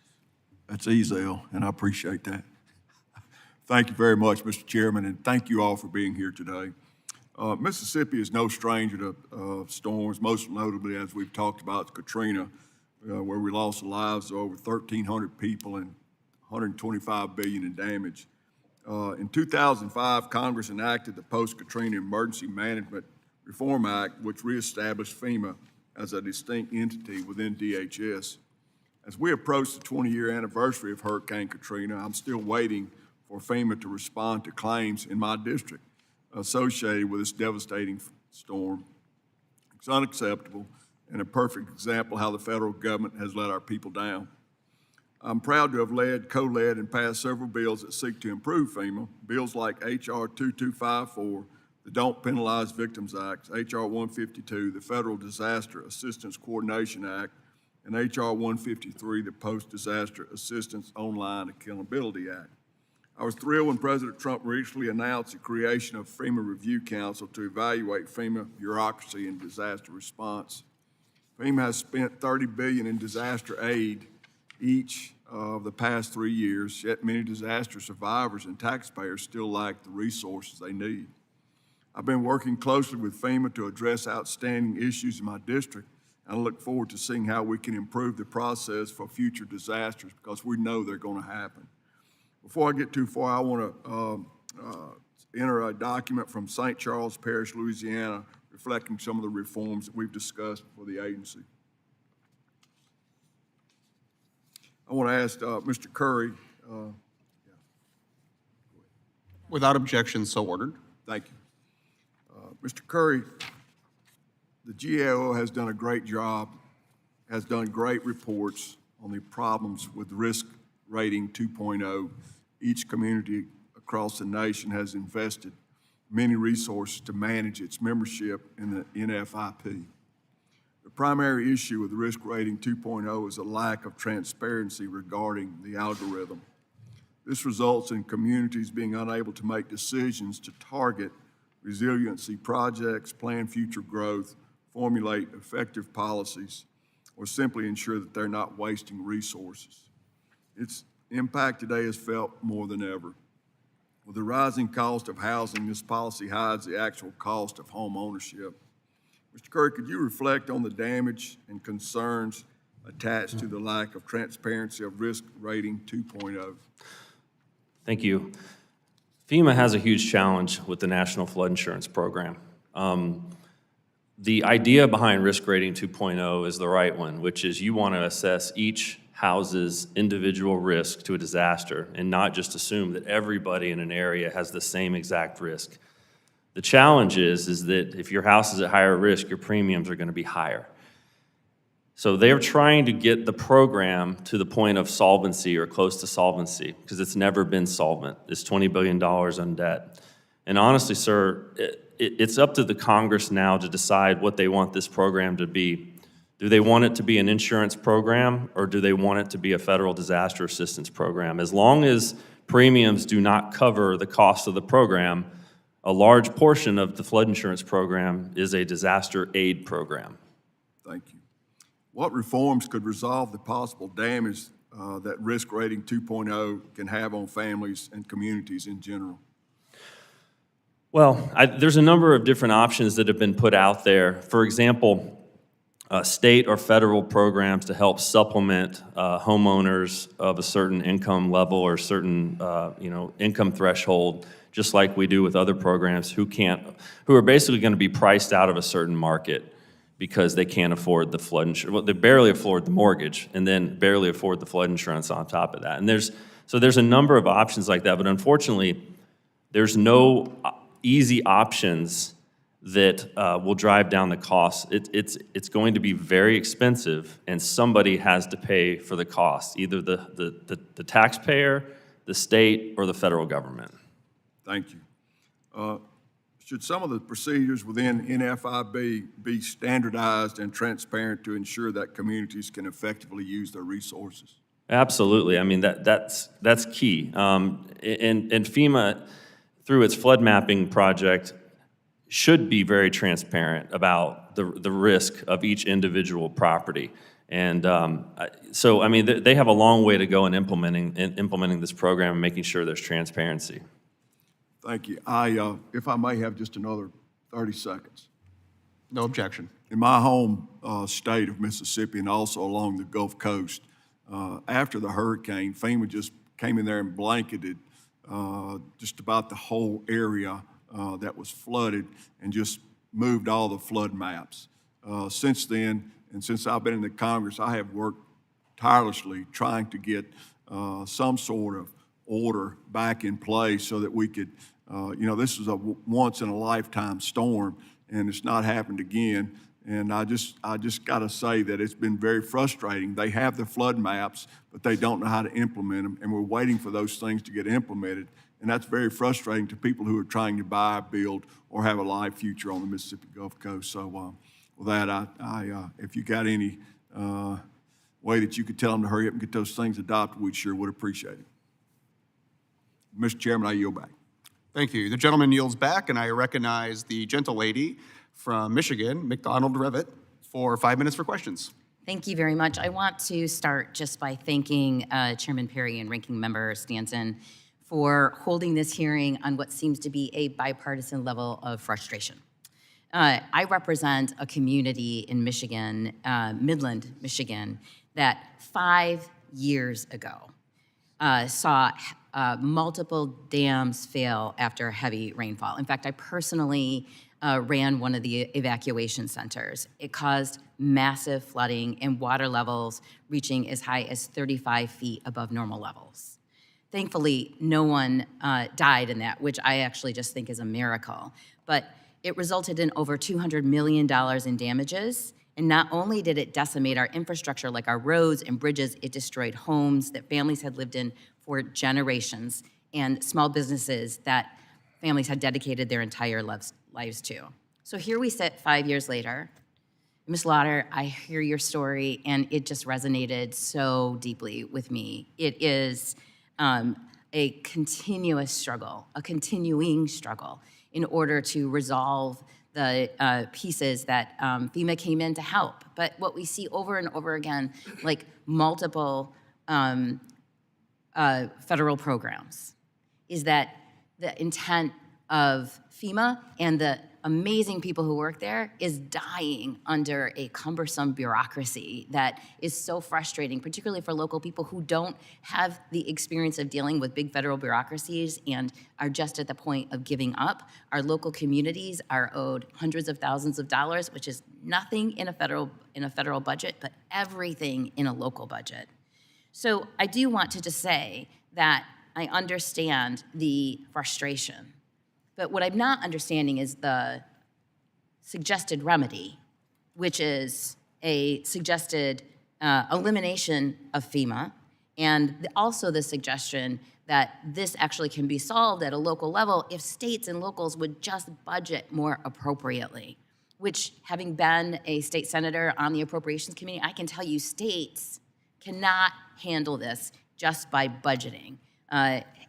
That's Easel, and I appreciate that. Thank you very much, Mr. Chairman, and thank you all for being here today. Mississippi is no stranger to storms, most notably, as we've talked about, Katrina, where we lost the lives of over 1,300 people and $125 billion in damage. In 2005, Congress enacted the Post-Katrina Emergency Management Reform Act, which reestablished FEMA as a distinct entity within DHS. As we approach the 20-year anniversary of Hurricane Katrina, I'm still waiting for FEMA to respond to claims in my district associated with this devastating storm. It's unacceptable and a perfect example of how the federal government has let our people down. I'm proud to have co-led and passed several bills that seek to improve FEMA, bills like H.R. 2254, the Don't Penalize Victims Act, H.R. 152, the Federal Disaster Assistance Coordination Act, and H.R. 153, the Post-Disaster Assistance Online Accountability Act. I was thrilled when President Trump recently announced the creation of FEMA Review Council to evaluate FEMA bureaucracy and disaster response. FEMA has spent $30 billion in disaster aid each of the past 3 years, yet many disaster survivors and taxpayers still lack the resources they need. I've been working closely with FEMA to address outstanding issues in my district, and I look forward to seeing how we can improve the process for future disasters because we know they're going to happen. Before I get too far, I want to enter a document from St. Charles Parish, Louisiana, reflecting some of the reforms that we've discussed for the agency. I want to ask Mr. Curry. Without objection, so ordered. Thank you. Mr. Curry, the GAO has done a great job, has done great reports on the problems with Risk Rating 2.0, each community across the nation has invested many resources to manage its membership in the NFIP. The primary issue with Risk Rating 2.0 is a lack of transparency regarding the algorithm. This results in communities being unable to make decisions to target resiliency projects, plan future growth, formulate effective policies, or simply ensure that they're not wasting resources. Its impact today is felt more than ever. With the rising cost of housing, this policy hides the actual cost of home ownership. Mr. Curry, could you reflect on the damage and concerns attached to the lack of transparency of Risk Rating 2.0? Thank you. FEMA has a huge challenge with the National Flood Insurance Program. The idea behind Risk Rating 2.0 is the right one, which is you want to assess each house's individual risk to a disaster and not just assume that everybody in an area has the same exact risk. The challenge is that if your house is at higher risk, your premiums are going to be higher. So they're trying to get the program to the point of solvency or close to solvency because it's never been solvent. It's $20 billion in debt. And honestly, sir, it's up to the Congress now to decide what they want this program to be. Do they want it to be an insurance program or do they want it to be a federal disaster assistance program? As long as premiums do not cover the cost of the program, a large portion of the flood insurance program is a disaster aid program. Thank you. What reforms could resolve the possible damage that Risk Rating 2.0 can have on families and communities in general? Well, there's a number of different options that have been put out there. For example, state or federal programs to help supplement homeowners of a certain income level or certain income threshold, just like we do with other programs who are basically going to be priced out of a certain market because they can't afford the flood insurance. Well, they barely afford the mortgage and then barely afford the flood insurance on top of that. And there's a number of options like that, but unfortunately, there's no easy options that will drive down the cost. It's going to be very expensive, and somebody has to pay for the cost, either the taxpayer, the state, or the federal government. Thank you. Should some of the procedures within NFIB be standardized and transparent to ensure that communities can effectively use their resources? Absolutely. I mean, that's key. And FEMA, through its flood mapping project, should be very transparent about the risk of each individual property. And so, I mean, they have a long way to go in implementing this program and making sure there's transparency. Thank you. If I may have just another 30 seconds. No objection. In my home state of Mississippi and also along the Gulf Coast, after the hurricane, FEMA just came in there and blanketed just about the whole area that was flooded and just moved all the flood maps. Since then, and since I've been in the Congress, I have worked tirelessly trying to get some sort of order back in place so that we could, this is a once-in-a-lifetime storm, and it's not happened again. And I just got to say that it's been very frustrating. They have the flood maps, but they don't know how to implement them, and we're waiting for those things to get implemented. And that's very frustrating to people who are trying to buy, build, or have a live future on the Mississippi Gulf Coast. So with that, if you got any way that you could tell them to hurry up and get those things adopted, we sure would appreciate it. Mr. Chairman, I yield back. Thank you. The gentleman yields back, and I recognize the gentle lady from Michigan, McDonald Revitt, for 5 minutes for questions. Thank you very much. I want to start just by thanking Chairman Perry and Ranking Member Stanton for holding this hearing on what seems to be a bipartisan level of frustration. I represent a community in Michigan, Midland, Michigan, that 5 years ago saw multiple dams fail after heavy rainfall. In fact, I personally ran one of the evacuation centers. It caused massive flooding and water levels reaching as high as 35 feet above normal levels. Thankfully, no one died in that, which I actually just think is a miracle. But it resulted in over $200 million in damages And not only did it decimate our infrastructure like our roads and bridges, it destroyed homes that families had lived in for generations and small businesses that families had dedicated their entire lives to. So here we sit 5 years later. Ms. Lauder, I hear your story, and it just resonated so deeply with me. It is a continuous struggle, a continuing struggle in order to resolve the pieces that FEMA came in to help. But what we see over and over again, like multiple federal programs, is that the intent of FEMA and the amazing people who work there is dying under a cumbersome bureaucracy that is so frustrating, particularly for local people who don't have the experience of dealing with big federal bureaucracies and are just at the point of giving up. Our local communities are owed hundreds of thousands of dollars, which is nothing in a federal budget, but everything in a local budget. So I do want to just say that I understand the frustration. But what I'm not understanding is the suggested remedy, which is a suggested elimination of FEMA, and also the suggestion that this actually can be solved at a local level if states and locals would just budget more appropriately, which, having been a state senator on the Appropriations Committee, I can tell you states cannot handle this just by budgeting.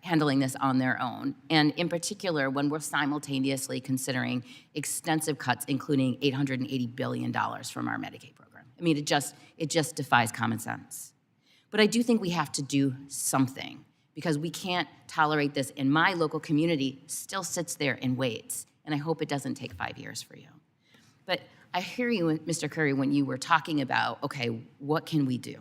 Handling this on their own, and in particular when we're simultaneously considering extensive cuts, including $880 billion from our Medicaid program. I mean, it just defies common sense. But I do think we have to do something, because we can't tolerate this, and my local community still sits there and waits, and I hope it doesn't take 5 years for you. But I hear you, Mr. Curry, when you were talking about, okay, what can we do?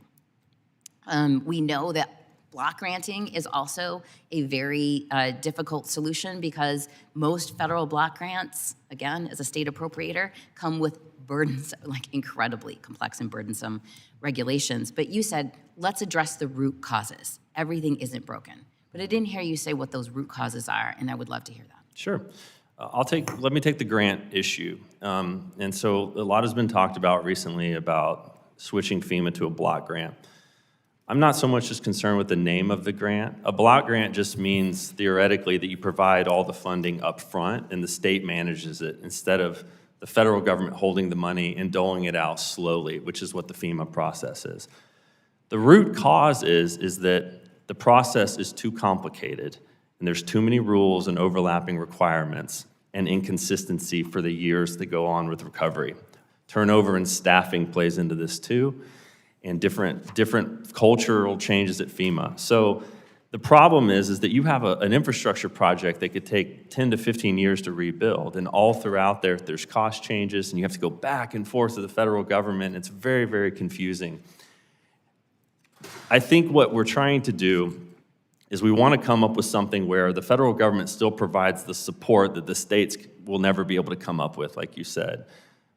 We know that block granting is also a very difficult solution, because most federal block grants, again, as a state appropriator, come with burdens, like incredibly complex and burdensome regulations. But you said, let's address the root causes. Everything isn't broken. But I didn't hear you say what those root causes are, and I would love to hear that. Sure. Let me take the grant issue. And so a lot has been talked about recently about switching FEMA to a block grant. I'm not so much just concerned with the name of the grant. A block grant just means theoretically that you provide all the funding up front and the state manages it, instead of the federal government holding the money and doling it out slowly, which is what the FEMA process is. The root cause is that the process is too complicated and there's too many rules and overlapping requirements and inconsistency for the years that go on with recovery. Turnover and staffing plays into this too, and different cultural changes at FEMA. So the problem is that you have an infrastructure project that could take 10 to 15 years to rebuild, and all throughout there's cost changes, and you have to go back and forth to the federal government. It's very, very confusing. I think what we're trying to do is we want to come up with something where the federal government still provides the support that the states will never be able to come up with, like you said.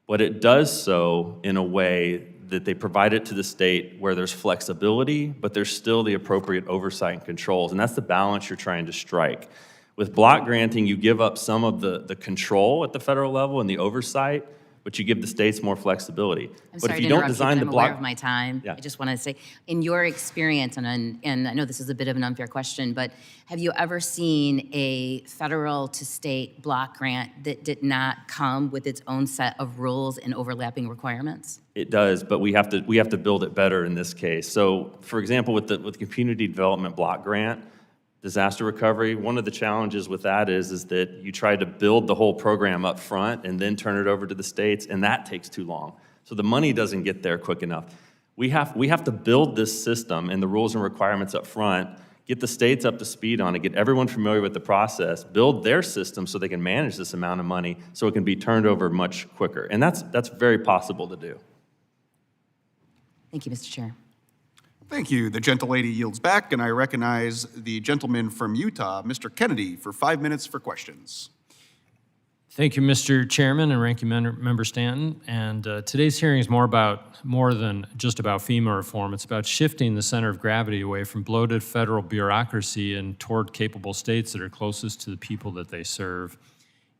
But it does so in a way that they provide it to the state where there's flexibility, but there's still the appropriate oversight and controls, and that's the balance you're trying to strike. With block granting, you give up some of the control at the federal level and the oversight, but you give the states more flexibility. I'm but sorry if you to don't interrupt design you, the but I'm aware block, of my time. Yeah. I just want to say, in your experience, and I know this is a bit of an unfair question, but have you ever seen a federal to state block grant that did not come with its own set of rules and overlapping requirements? It does, but we have to build it better in this case. So, for example, with the community development block grant, disaster recovery, one of the challenges with that is that you try to build the whole program up front and then turn it over to the states, and that takes too long. So the money doesn't get there quick enough. We have to build this system and the rules and requirements up front, get the states up to speed on it, get everyone familiar with the process, build their system so they can manage this amount of money so it can be turned over much quicker. And that's very possible to do. Thank you, Mr. Chair. Thank you. The gentlelady yields back, and I recognize the gentleman from Utah, Mr. Kennedy, for 5 minutes for questions. Thank you, Mr. Chairman and Ranking Member Stanton. And today's hearing is more than just about FEMA reform. It's about shifting the center of gravity away from bloated federal bureaucracy and toward capable states that are closest to the people that they serve.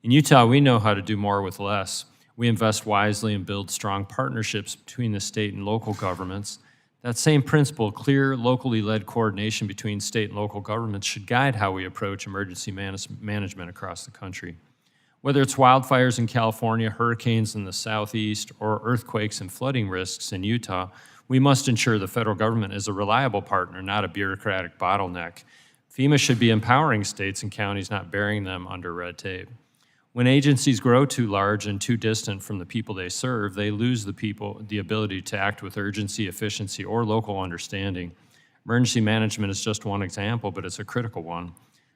In Utah, we know how to do more with less. we invest wisely and build strong partnerships between the state and local governments. That same principle, clear, locally led coordination between state and local governments, should guide how we approach emergency management across the country. Whether it's wildfires in California, hurricanes in the southeast, or earthquakes and flooding risks in Utah, we must ensure the federal government is a reliable partner, not a bureaucratic bottleneck. FEMA should be empowering states and counties, not burying them under red tape. When agencies grow too large and too distant from the people they serve, they lose the ability to act with urgency, efficiency, or local understanding. Emergency management is just one example, but it's a critical one.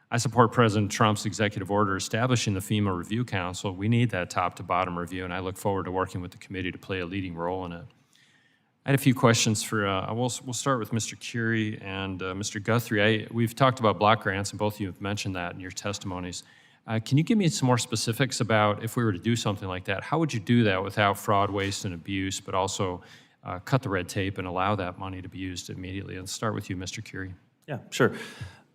I support President Trump's executive order establishing the FEMA Review Council. We need that top-to-bottom review, and I look forward to working with the committee to play a leading role in it. I had a few questions for, we'll start with Mr. Curie and Mr. Guthrie. We've talked about block grants, and both of you have mentioned that in your testimonies. Can you give me some more specifics about if we were to do something like that? How would you do that without fraud, waste, and abuse, but also cut the red tape and allow that money to be used immediately? And start with you, Mr. Curie. Yeah, sure.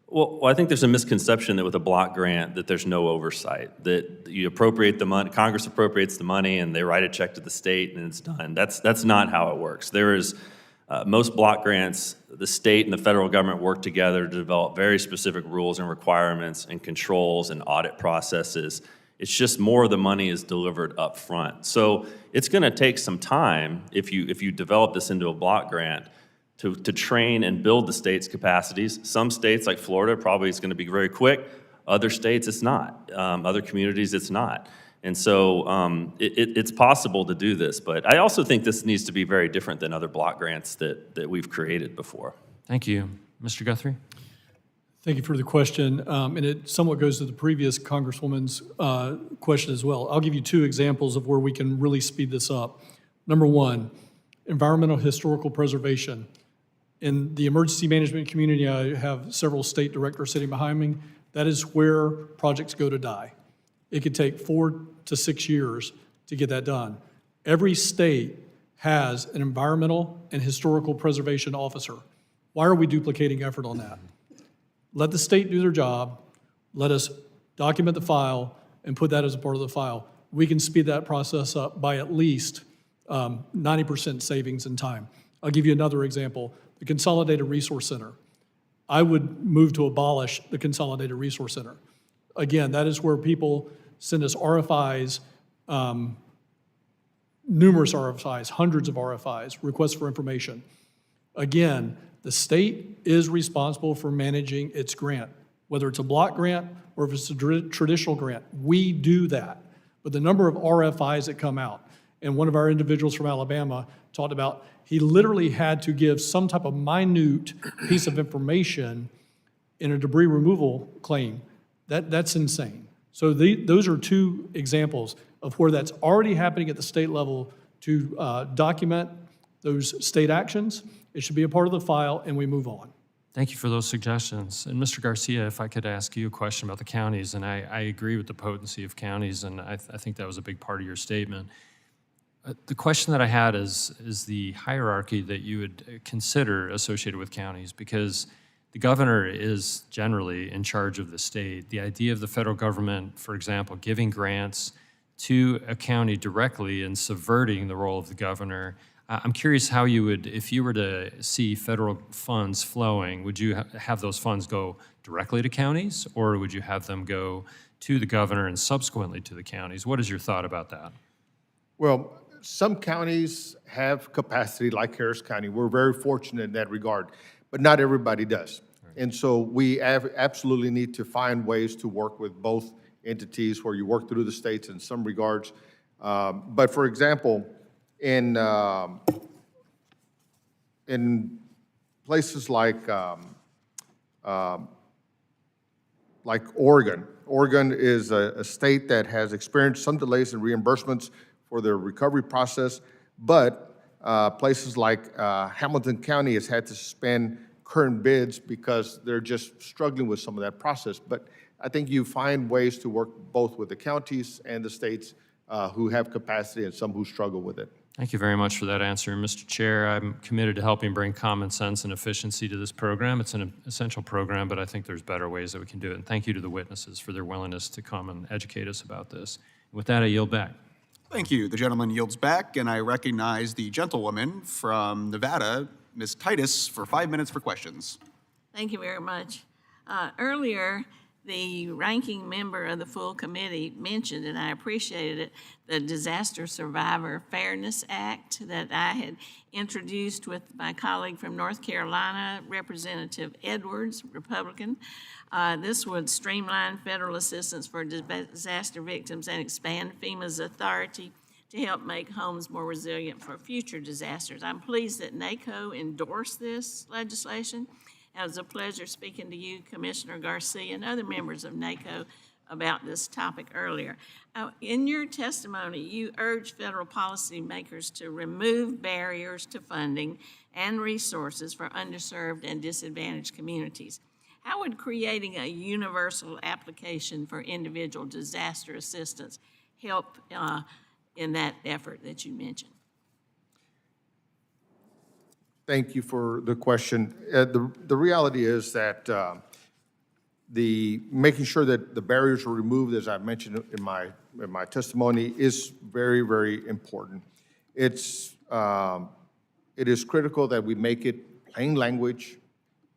Well, I think there's a misconception that with a block grant that there's no oversight, that you appropriate the money, Congress appropriates the money, and they write a check to the state and it's done. That's not how it works. There is most block grants, the state and the federal government work together to develop very specific rules and requirements and controls and audit processes. It's just more of the money is delivered up front. So it's going to take some time if you develop this into a block grant to train and build the state's capacities. Some states, like Florida, probably is going to be very quick. Other states, it's not. Other communities, it's not. And so it's possible to do this, but I also think this needs to be very different than other block grants that we've created before. Thank you. Mr. Guthrie? Thank you for the question, and it somewhat goes to the previous Congresswoman's question as well. I'll give you two examples of where we can really speed this up. Number one, environmental historical preservation. In the emergency management community, I have several state directors sitting behind me. That is where projects go to die. It could take 4 to 6 years to get that done. Every state has an environmental and historical preservation officer. Why are we duplicating effort on that? Let the state do their job. Let us document the file and put that as a part of the file. We can speed that process up by at least 90% savings in time. I'll give you another example. The Consolidated Resource Center. I would move to abolish the Consolidated Resource Center. Again, that is where people send us RFIs, numerous RFIs, hundreds of RFIs, requests for information. Again, the state is responsible for managing its grant, whether it's a block grant or if it's a traditional grant. We do that. But the number of RFIs that come out, and one of our individuals from Alabama talked about, he literally had to give some type of minute piece of information in a debris removal claim. That's insane. So those are two examples of where that's already happening at the state level to document those state actions. It should be a part of the file, and we move on. Thank you for those suggestions. And Mr. Garcia, if I could ask you a question about the counties, and I agree with the potency of counties, and I think that was a big part of your statement. The question that I had is the hierarchy that you would consider associated with counties, because the governor is generally in charge of the state. The idea of the federal government, for example, giving grants to a county directly and subverting the role of the governor, I'm curious how you would, if you were to see federal funds flowing, would you have those funds go directly to counties, or would you have them go to the governor and subsequently to the counties? What is your thought about that? Well, some counties have capacity, like Harris County. We're very fortunate in that regard, but not everybody does. And so we absolutely need to find ways to work with both entities where you work through the states in some regards. But for example, in places like Oregon. Oregon is a state that has experienced some delays in reimbursements for their recovery process, but places like Hamilton County has had to suspend current bids because they're just struggling with some of that process. But I think you find ways to work both with the counties and the states who have capacity and some who struggle with it. Thank you very much for that answer. Mr. Chair, I'm committed to helping bring common sense and efficiency to this program. It's an essential program, but I think there's better ways that we can do it. And thank you to the witnesses for their willingness to come and educate us about this. With that, I yield back. Thank you. The gentleman yields back, and I recognize the gentlewoman from Nevada, Ms. Titus, for 5 minutes for questions. Thank you very much. Earlier, the ranking member of the full committee mentioned, and I appreciated it, the Disaster Survivor Fairness Act that I had introduced with my colleague from North Carolina, Representative Edwards, Republican. This would streamline federal assistance for disaster victims and expand FEMA's authority to help make homes more resilient for future disasters. I'm pleased that NACO endorsed this legislation. It was a pleasure speaking to you, Commissioner Garcia, and other members of NACO about this topic earlier. In your testimony, you urged federal policymakers to remove barriers to funding and resources for underserved and disadvantaged communities. How would creating a universal application for individual disaster assistance help in that effort that you mentioned? Thank you for the question. The reality is that making sure that the barriers are removed, as I mentioned in my testimony, is very, very important. It is critical that we make it plain language,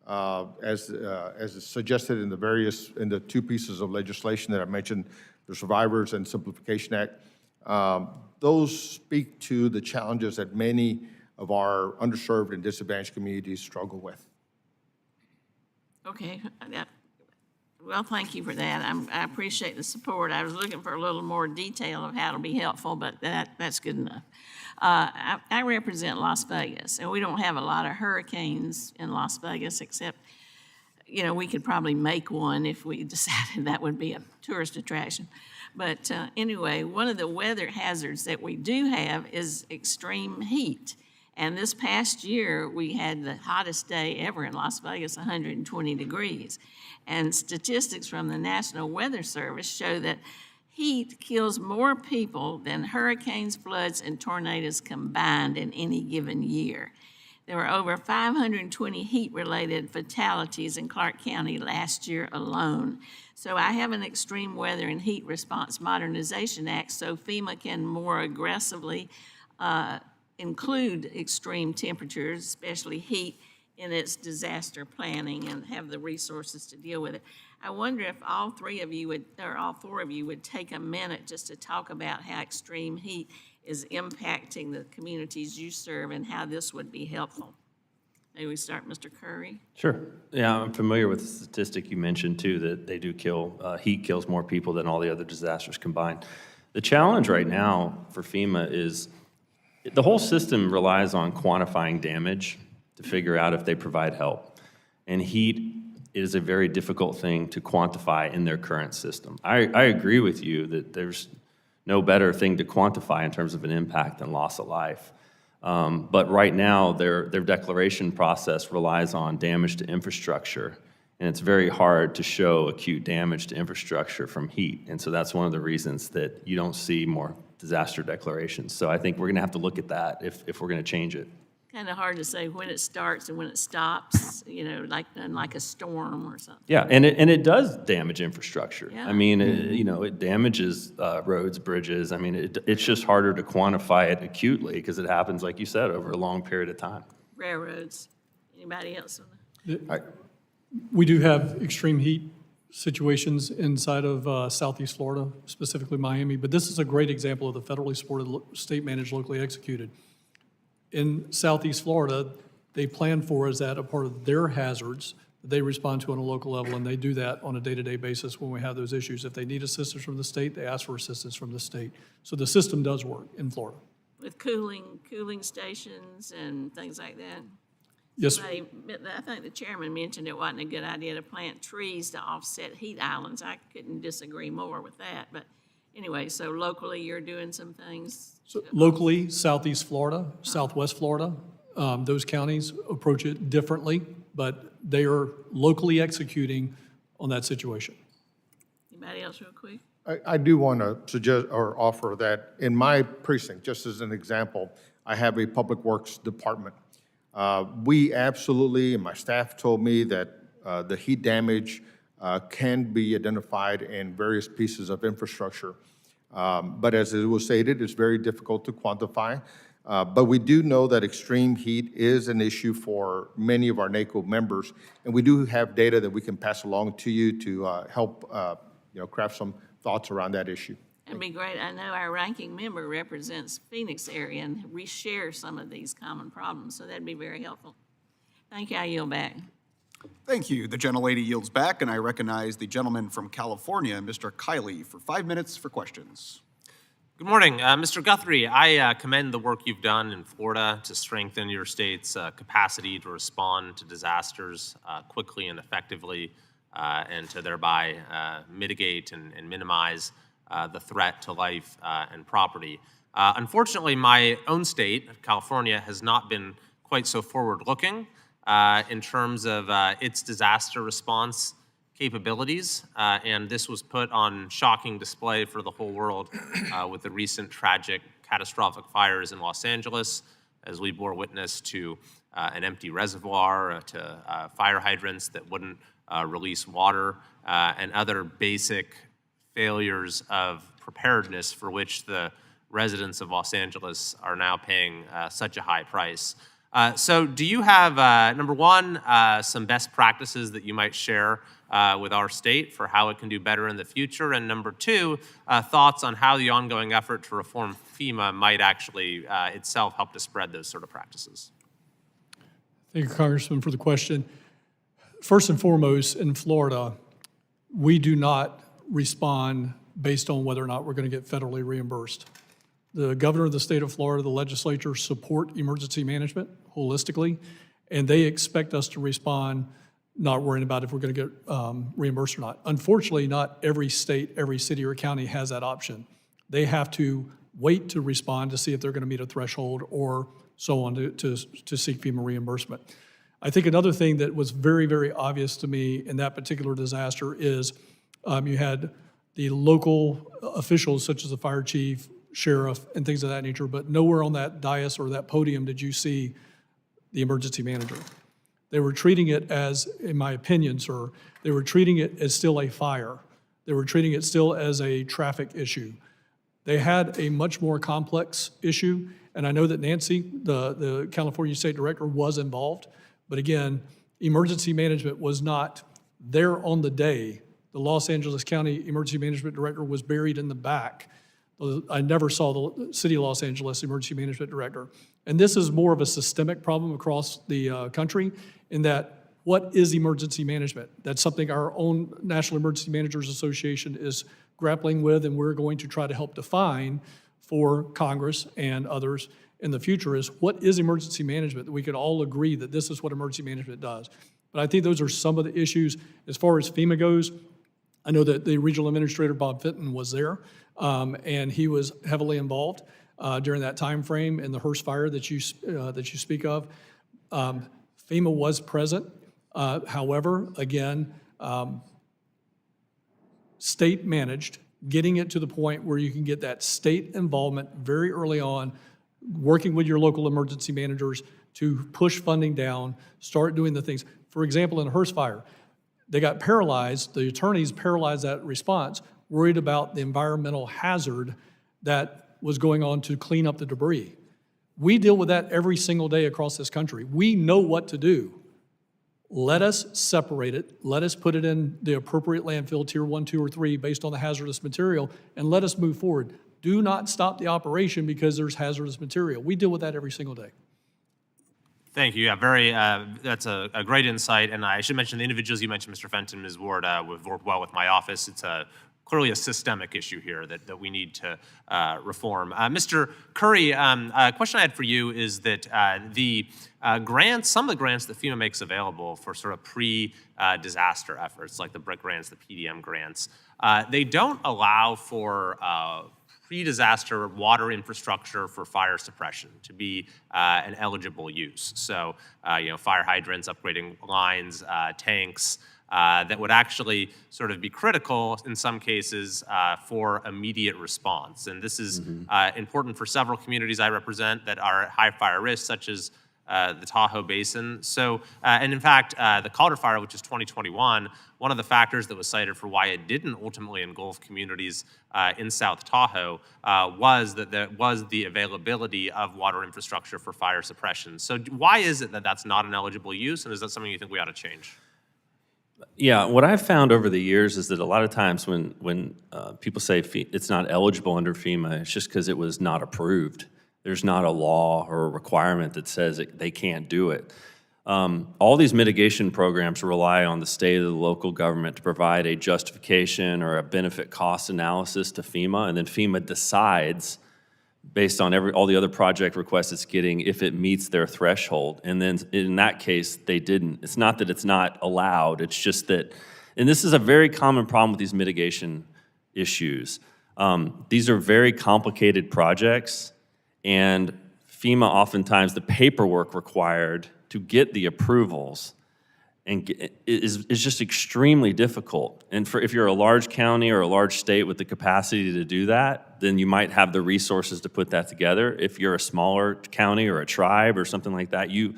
as is suggested in the two pieces of legislation that I mentioned, the Survivors and Simplification Act. Those speak to the challenges that many of our underserved and disadvantaged communities struggle with. Okay, well, thank you for that. I appreciate the support. I was looking for a little more detail of how it'll be helpful, but that's good enough. I represent Las Vegas, and we don't have a lot of hurricanes in Las Vegas, except, you know, we could probably make one if we decided that would be a tourist attraction. But anyway, one of the weather hazards that we do have is extreme heat. And this past year, we had the hottest day ever in Las Vegas, 120 degrees. And statistics from the National Weather Service show that heat kills more people than hurricanes, floods, and tornadoes combined in any given year. There were over 520 heat-related fatalities in Clark County last year alone. So I have an Extreme Weather and Heat Response Modernization Act so FEMA can more aggressively include extreme temperatures, especially heat, in its disaster planning and have the resources to deal with it. I wonder if all four of you would take a minute just to talk about how extreme heat is impacting the communities you serve and how this would be helpful. Maybe we start, Mr. Curry. Sure. Yeah, I'm familiar with the statistic you mentioned too, that they do heat kills more people than all the other disasters combined. The challenge right now for FEMA is the whole system relies on quantifying damage to figure out if they provide help. And heat is a very difficult thing to quantify in their current system. I agree with you that there's no better thing to quantify in terms of an impact than loss of life. But right now, their declaration process relies on damage to infrastructure, and it's very hard to show acute damage to infrastructure from heat. And so that's one of the reasons that you don't see more disaster declarations. So I think we're gonna have to look at that if we're gonna change it. Kind of hard to say when it starts and when it stops, you know, like a storm or something. Yeah, and it does damage infrastructure. Yeah. I mean, it damages roads, bridges. I mean, it's just harder to quantify it acutely because it happens, like you said, over a long period of time. Railroads. Anybody else? We do have extreme heat situations inside of Southeast Florida, specifically Miami, but this is a great example of the federally supported, state-managed, locally executed. In Southeast Florida, they plan for as that a part of their hazards that they respond to on a local level, and they do that on a day-to-day basis when we have those issues. If they need assistance from the state, they ask for assistance from the state. So the system does work in Florida. With cooling stations and things like that? Yes, I think the chairman mentioned it wasn't a good idea to plant trees to offset heat islands. I couldn't disagree more with that. But anyway, so locally you're doing some things? so locally, Southeast Florida, Southwest Florida, those counties approach it differently, but they are locally executing on that situation. Anybody else real quick? I do want to suggest or offer that in my precinct, just as an example, I have a public works department. We absolutely, and my staff told me that the heat damage can be identified in various pieces of infrastructure. But as it was stated, it's very difficult to quantify. But we do know that extreme heat is an issue for many of our NACO members, and we do have data that we can pass along to you to help craft some thoughts around that issue. It'd be great. I know our ranking member represents Phoenix area, and we share some of these common problems, so that'd be very helpful. Thank you. I yield back. Thank you. The gentlelady yields back, and I recognize the gentleman from California, Mr. Kiley, for 5 minutes for questions. Good morning. Mr. Guthrie, I commend the work you've done in Florida to strengthen your state's capacity to respond to disasters quickly and effectively and to thereby mitigate and minimize the threat to life and property. Unfortunately, my own state, California, has not been quite so forward-looking in terms of its disaster response capabilities, and this was put on shocking display for the whole world with the recent tragic, catastrophic fires in Los Angeles, as we bore witness to an empty reservoir, to fire hydrants that wouldn't release water, and other basic failures of preparedness for which the residents of Los Angeles are now paying such a high price. So do you have, number one, some best practices that you might share with our state for how it can do better in the future? And number two, thoughts on how the ongoing effort to reform FEMA might actually itself help to spread those sort of practices? Thank you, Congressman, for the question. First and foremost, in Florida, we do not respond based on whether or not we're going to get federally reimbursed. The governor of the state of Florida, the legislature support emergency management holistically, and they expect us to respond not worrying about if we're going to get reimbursed or not. Unfortunately, not every state, every city or county has that option. They have to wait to respond to see if they're going to meet a threshold or so on to seek FEMA reimbursement. I think another thing that was very, very obvious to me in that particular disaster is you had the local officials such as the fire chief, sheriff, and things of that nature, but nowhere on that dais or that podium did you see the emergency manager. They were treating it as, in my opinion, sir, they were treating it as still a fire. They were treating it still as a traffic issue. They had a much more complex issue, and I know that Nancy, the California State Director, was involved, but again, emergency management was not there on the day. The Los Angeles County Emergency Management Director was buried in the back. I never saw the City of Los Angeles Emergency Management Director. And this is more of a systemic problem across the country in that what is emergency management? That's something our own National Emergency Managers Association is grappling with, and we're going to try to help define for Congress and others in the future is what is emergency management, that we can all agree that this is what emergency management does. But I think those are some of the issues. As far as FEMA goes, I know that the Regional Administrator, Bob Fenton, was there, and he was heavily involved during that time frame in the Hearst fire that you speak of. FEMA was present. However, again, state managed, getting it to the point where you can get that state involvement very early on, working with your local emergency managers to push funding down, start doing the things. For example, in the Hearst fire, they got paralyzed, the attorneys paralyzed that response, worried about the environmental hazard that was going on to clean up the debris. We deal with that every single day across this country. We know what to do. Let us separate it. Let us put it in the appropriate landfill, tier 1, 2, or 3, based on the hazardous material, and let us move forward. Do not stop the operation because there's hazardous material. We deal with that every single day. Thank you. Yeah, that's a great insight. And I should mention the individuals you mentioned, Mr. Fenton, Ms. Ward, have worked well with my office. It's clearly a systemic issue here that we need to reform. Mr. Curry, a question I had for you is that the grants, some of the grants that FEMA makes available for sort of pre-disaster efforts, like the BRIC grants, the PDM grants, they don't allow for pre-disaster water infrastructure for fire suppression to be an eligible use. So, fire hydrants, upgrading lines, tanks, that would actually sort of be critical in some cases for immediate response. And this is important for several communities I represent that are at high fire risk, such as the Tahoe Basin. So, and in fact, the Calder Fire, which is 2021, one of the factors that was cited for why it didn't ultimately engulf communities in South Tahoe was that there was the availability of water infrastructure for fire suppression. So why is it that that's not an eligible use, and is that something you think we ought to change? Yeah, what I've found over the years is that a lot of times when people say it's not eligible under FEMA, it's just because it was not approved. There's not a law or a requirement that says they can't do it. All these mitigation programs rely on the state or the local government to provide a justification or a benefit cost analysis to FEMA, and then FEMA decides based on all the other project requests it's getting if it meets their threshold. And then in that case, they didn't. It's not that it's not allowed, it's just that, and this is a very common problem with these mitigation issues. These are very complicated projects, and FEMA oftentimes, the paperwork required to get the approvals is just extremely difficult. And if you're a large county or a large state with the capacity to do that, then you might have the resources to put that together. If you're a smaller county or a tribe or something like that, you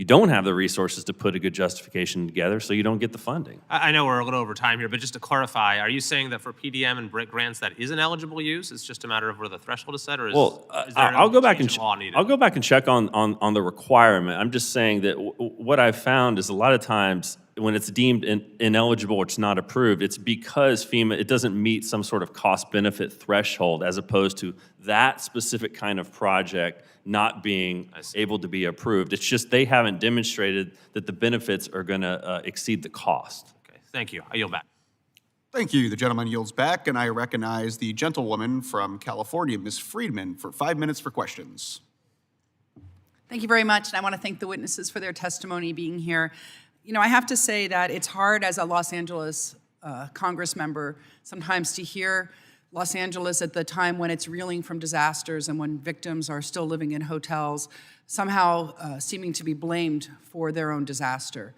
don't have the resources to put a good justification together, so you don't get the funding. I know we're a little over time here, but just to clarify, are you saying that for PDM and BRIC grants that is an eligible use? It's just a matter of where the threshold is set, or is, is there I'll go back and law needed? I'll go back and check on the requirement. I'm just saying that what I've found is a lot of times when it's deemed ineligible or it's not approved, it's because FEMA, it doesn't meet some sort of cost-benefit threshold as opposed to that specific kind of project not being able to be approved. It's just they haven't demonstrated that the benefits are going to exceed the cost. Okay, thank you. I yield back. Thank you. The gentleman yields back, and I recognize the gentlewoman from California, Ms. Friedman, for 5 minutes for questions. Thank you very much, and I want to thank the witnesses for their testimony being here. You know, I have to say that it's hard as a Los Angeles Congress member sometimes to hear Los Angeles at the time when it's reeling from disasters and when victims are still living in hotels, somehow seeming to be blamed for their own disaster.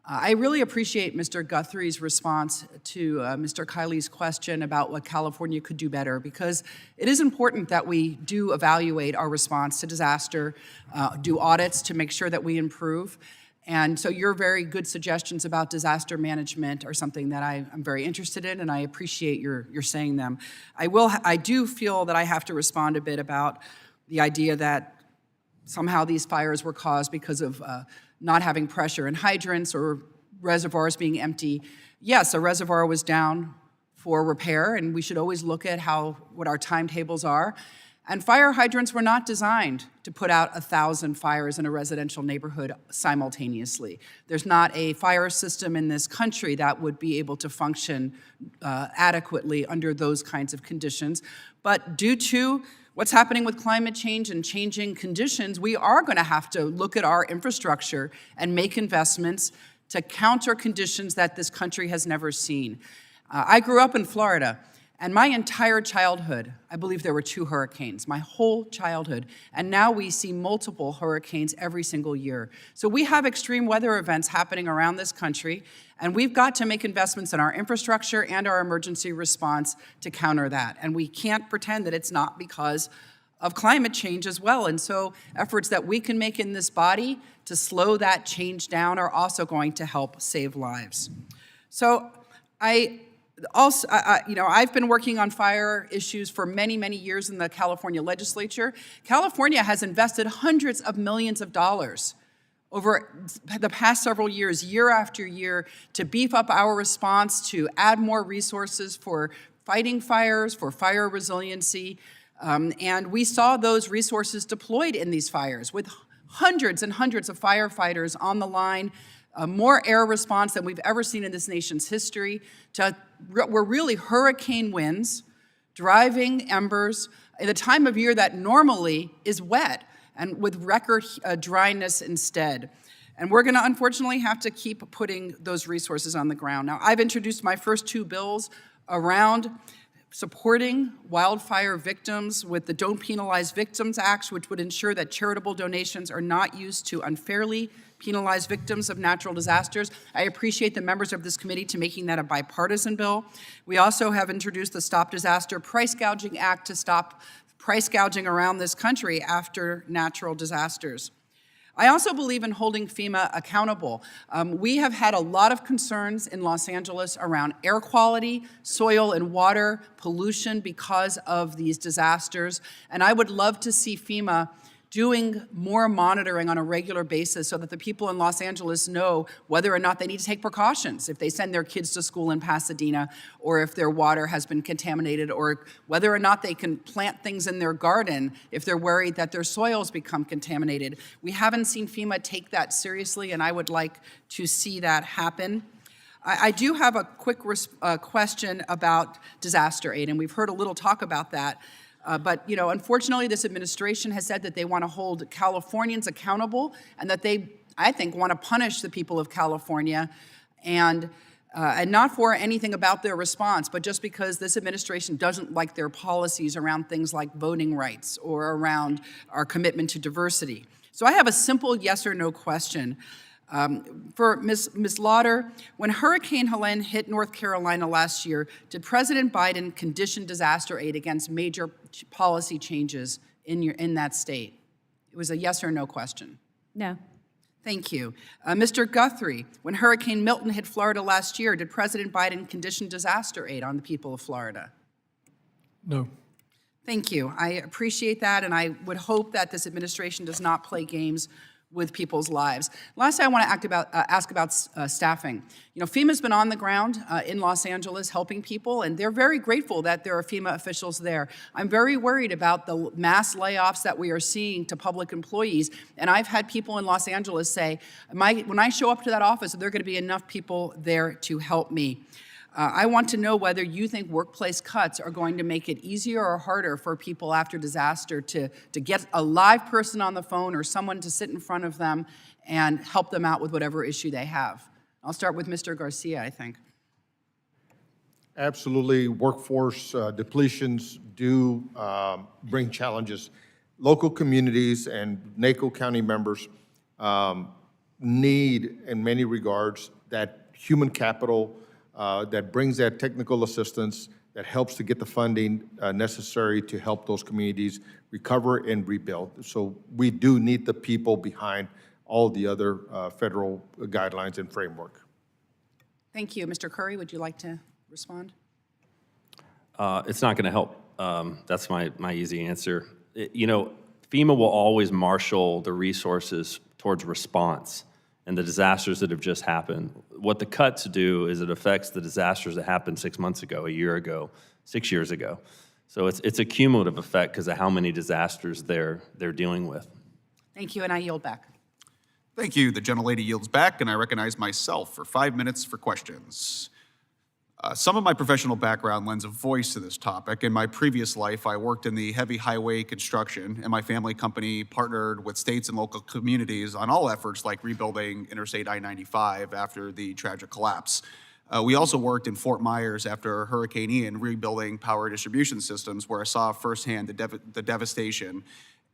I really appreciate Mr. Guthrie's response to Mr. Kiley's question about what California could do better, because it is important that we do evaluate our response to disaster, do audits to make sure that we improve. And so your very good suggestions about disaster management are something that I'm very interested in, and I appreciate your saying them. I do feel that I have to respond a bit about the idea that somehow these fires were caused because of not having pressure in hydrants or reservoirs being empty. Yes, a reservoir was down for repair, and we should always look at what our timetables are. And fire hydrants were not designed to put out 1,000 fires in a residential neighborhood simultaneously. There's not a fire system in this country that would be able to function adequately under those kinds of conditions. But due to what's happening with climate change and changing conditions, we are going to have to look at our infrastructure and make investments to counter conditions that this country has never seen. I grew up in Florida. And my entire childhood, I believe there were 2 hurricanes, my whole childhood. And now we see multiple hurricanes every single year. So we have extreme weather events happening around this country, and we've got to make investments in our infrastructure and our emergency response to counter that. And we can't pretend that it's not because of climate change as well. And so efforts that we can make in this body to slow that change down are also going to help save lives. So I've been working on fire issues for many, many years in the California legislature. California has invested hundreds of millions of dollars over the past several years, year after year, to beef up our response, to add more resources for fighting fires, for fire resiliency. And we saw those resources deployed in these fires with hundreds and hundreds of firefighters on the line, more air response than we've ever seen in this nation's history. We're really hurricane winds, driving embers, at a time of year that normally is wet, and with record dryness instead. And we're gonna unfortunately have to keep putting those resources on the ground. Now, I've introduced my first 2 bills around supporting wildfire victims with the Don't Penalize Victims Act, which would ensure that charitable donations are not used to unfairly penalize victims of natural disasters. I appreciate the members of this committee to making that a bipartisan bill. We also have introduced the Stop Disaster Price Gouging Act to stop price gouging around this country after natural disasters. I also believe in holding FEMA accountable. We have had a lot of concerns in Los Angeles around air quality, soil and water pollution because of these disasters, and I would love to see FEMA doing more monitoring on a regular basis so that the people in Los Angeles know whether or not they need to take precautions if they send their kids to school in Pasadena, or if their water has been contaminated, or whether or not they can plant things in their garden if they're worried that their soils become contaminated. We haven't seen FEMA take that seriously, and I would like to see that happen. I do have a quick question about disaster aid, and we've heard a little talk about that. But, unfortunately, this administration has said that they want to hold Californians accountable, and that they, I think, want to punish the people of California, and not for anything about their response, but just because this administration doesn't like their policies around things like voting rights or around our commitment to diversity. So I have a simple yes or no question. For Ms. Lauder, when Hurricane Helene hit North Carolina last year, did President Biden condition disaster aid against major policy changes in that state? It was a yes or no question. No. Thank you. Mr. Guthrie, when Hurricane Milton hit Florida last year, did President Biden condition disaster aid on the people of Florida? No. Thank you. I appreciate that, and I would hope that this administration does not play games with people's lives. Lastly, I want to ask about staffing. FEMA's been on the ground in Los Angeles helping people, and they're very grateful that there are FEMA officials there. I'm very worried about the mass layoffs that we are seeing to public employees, and I've had people in Los Angeles say, when I show up to that office, there are going to be enough people there to help me. I want to know whether you think workplace cuts are going to make it easier or harder for people after disaster to get a live person on the phone or someone to sit in front of them and help them out with whatever issue they have. I'll start with Mr. Garcia, I think. Absolutely, workforce depletions do bring challenges. Local communities and NACO County members need, in many regards, that human capital that brings that technical assistance, that helps to get the funding necessary to help those communities recover and rebuild. So we do need the people behind all the other federal guidelines and framework. Thank you. Mr. Curry, would you like to respond? It's not going to help. That's my easy answer. FEMA will always marshal the resources towards response and the disasters that have just happened. What the cuts do is it affects the disasters that happened 6 months ago, a year ago, 6 years ago. So it's a cumulative effect because of how many disasters they're dealing with. Thank you, and I yield back. Thank you. The gentlelady yields back, and I recognize myself for 5 minutes for questions. Some of my professional background lends a voice to this topic. In my previous life, I worked in the heavy highway construction, and my family company partnered with states and local communities on all efforts like rebuilding Interstate I-95 after the tragic collapse. We also worked in Fort Myers after Hurricane Ian, rebuilding power distribution systems, where I saw firsthand the devastation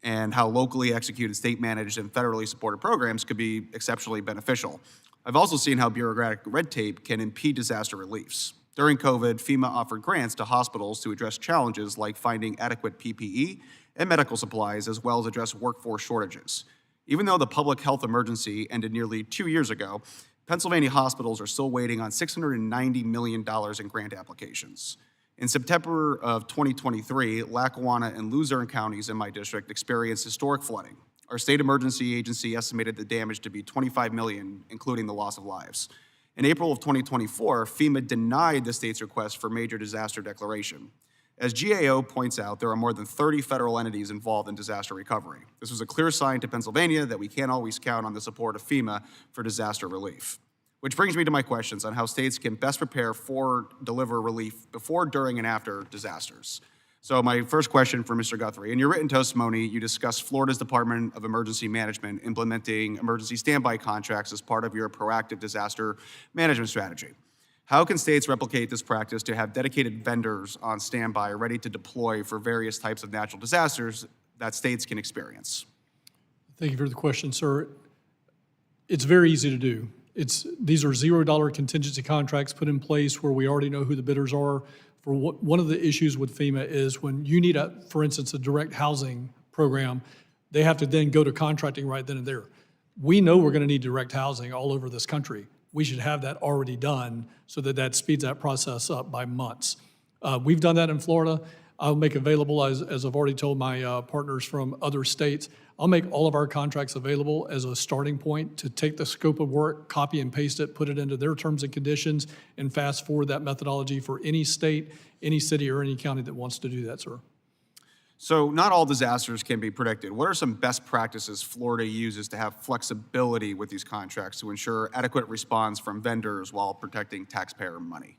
and how locally executed, state-managed, and federally supported programs could be exceptionally beneficial. I've also seen how bureaucratic red tape can impede disaster reliefs. During COVID, FEMA offered grants to hospitals to address challenges like finding adequate PPE and medical supplies, as well as address workforce shortages. Even though the public health emergency ended nearly 2 years ago, Pennsylvania hospitals are still waiting on $690 million in grant applications. In September of 2023, Lackawanna and Luzerne counties in my district experienced historic flooding. Our state emergency agency estimated the damage to be $25 million, including the loss of lives. In April of 2024, FEMA denied the state's request for major disaster declaration. As GAO points out, there are more than 30 federal entities involved in disaster recovery. This was a clear sign to Pennsylvania that we can't always count on the support of FEMA for disaster relief. Which brings me to my questions on how states can best prepare for deliver relief before, during, and after disasters. So my first question for Mr. Guthrie. In your written testimony, you discussed Florida's Department of Emergency Management implementing emergency standby contracts as part of your proactive disaster management strategy. How can states replicate this practice to have dedicated vendors on standby ready to deploy for various types of natural disasters that states can experience? Thank you for the question, sir. It's very easy to do. These are $0 contingency contracts put in place where we already know who the bidders are. One of the issues with FEMA is when you need, for instance, a direct housing program, they have to then go to contracting right then and there. we know we're going to need direct housing all over this country. We should have that already done so that that speeds that process up by months. We've done that in Florida. I'll make available, as I've already told my partners from other states, I'll make all of our contracts available as a starting point to take the scope of work, copy and paste it, put it into their terms and conditions, and fast forward that methodology for any state, any city, or any county that wants to do that, sir. So not all disasters can be predicted. What are some best practices Florida uses to have flexibility with these contracts to ensure adequate response from vendors while protecting taxpayer money?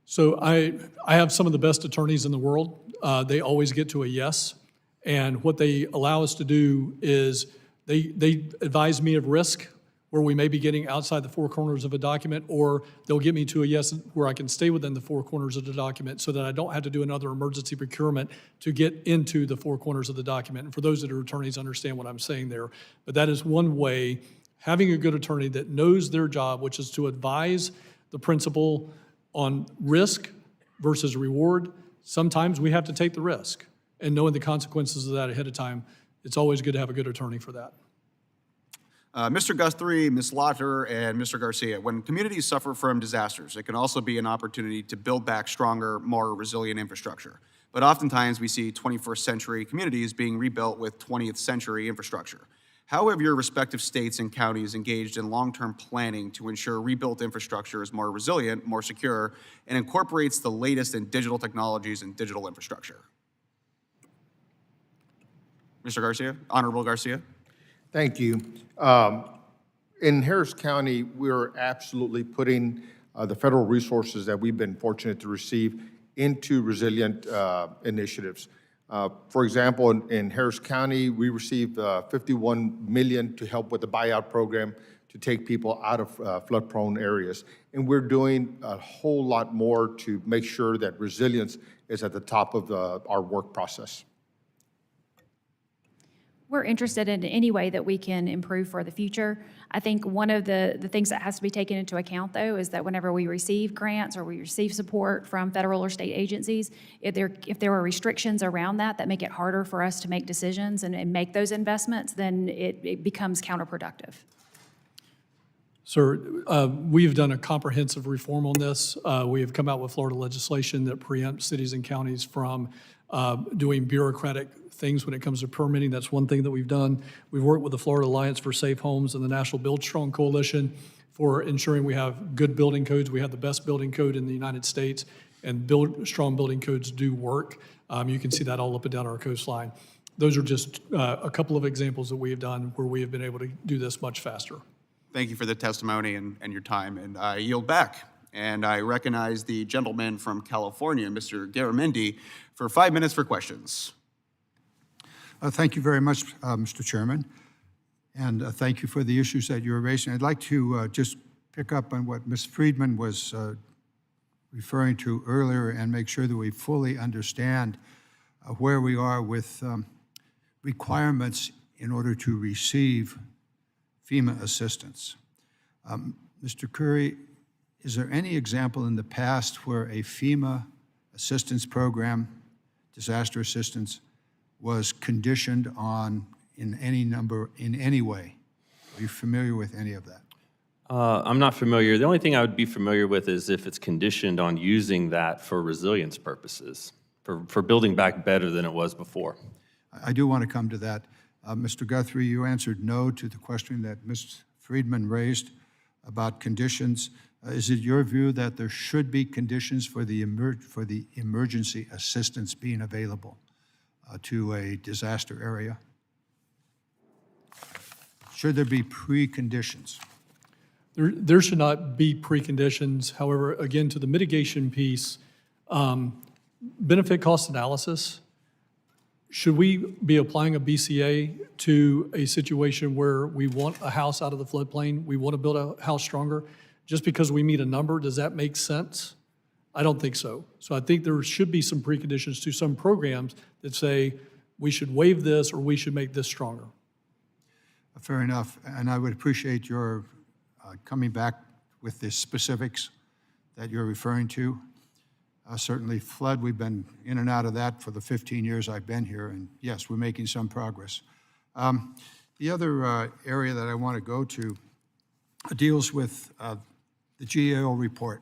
So I have some of the best attorneys in the world. They always get to a yes. And what they allow us to do is they advise me of risk where we may be getting outside the four corners of a document, or they'll get me to a yes where I can stay within the four corners of the document so that I don't have to do another emergency procurement to get into the four corners of the document. And for those that are attorneys, understand what I'm saying there. But that is one way, having a good attorney that knows their job, which is to advise the principal on risk versus reward. Sometimes we have to take the risk, and knowing the consequences of that ahead of time, it's always good to have a good attorney for that. Mr. Guthrie, Ms. Lauter, and Mr. Garcia, when communities suffer from disasters, it can also be an opportunity to build back stronger, more resilient infrastructure. But oftentimes we see 21st century communities being rebuilt with 20th century infrastructure. How have your respective states and counties engaged in long-term planning to ensure rebuilt infrastructure is more resilient, more secure, and incorporates the latest in digital technologies and digital infrastructure? Mr. Garcia, Honorable Garcia. Thank you. In Harris County, we're absolutely putting the federal resources that we've been fortunate to receive into resilient initiatives. For example, in Harris County, we received $51 million to help with the buyout program to take people out of flood-prone areas. And we're doing a whole lot more to make sure that resilience is at the top of our work process. We're interested in any way that we can improve for the future. I think one of the things that has to be taken into account, though, is that whenever we receive grants or we receive support from federal or state agencies, if there are restrictions around that make it harder for us to make decisions and make those investments, then it becomes counterproductive. Sir, we've done a comprehensive reform on this. We have come out with Florida legislation that preempts cities and counties from doing bureaucratic things when it comes to permitting. That's one thing that we've done. We've worked with the Florida Alliance for Safe Homes and the National Build Strong Coalition for ensuring we have good building codes. We have the best building code in the United States, and strong building codes do work. You can see that all up and down our coastline. Those are just a couple of examples that we have done where we have been able to do this much faster. Thank you for the testimony and your time, and I yield back. And I recognize the gentleman from California, Mr. Garamendi, for 5 minutes for questions. Thank you very much, Mr. Chairman, and thank you for the issues that you're raising. I'd like to just pick up on what Ms. Friedman was referring to earlier and make sure that we fully understand where we are with requirements in order to receive FEMA assistance. Mr. Curry, is there any example in the past where a FEMA assistance program, disaster assistance, was conditioned on in any way? Are you familiar with any of that? I'm not familiar. The only thing I would be familiar with is if it's conditioned on using that for resilience purposes, for building back better than it was before. I do want to come to that. Mr. Guthrie, you answered no to the question that Ms. Friedman raised about conditions. Is it your view that there should be conditions for the emergency assistance being available to a disaster area? Should there be preconditions? There should not be preconditions. However, again, to the mitigation piece, benefit cost analysis, should we be applying a BCA to a situation where we want a house out of the floodplain, we want to build a house stronger? Just because we meet a number, does that make sense? I don't think so. So I think there should be some preconditions to some programs that say we should waive this or we should make this stronger. Fair enough. And I would appreciate your coming back with the specifics that you're referring to. Certainly flood, we've been in and out of that for the 15 years I've been here, and yes, we're making some progress. The The other area that I want to go to deals with the GAO report.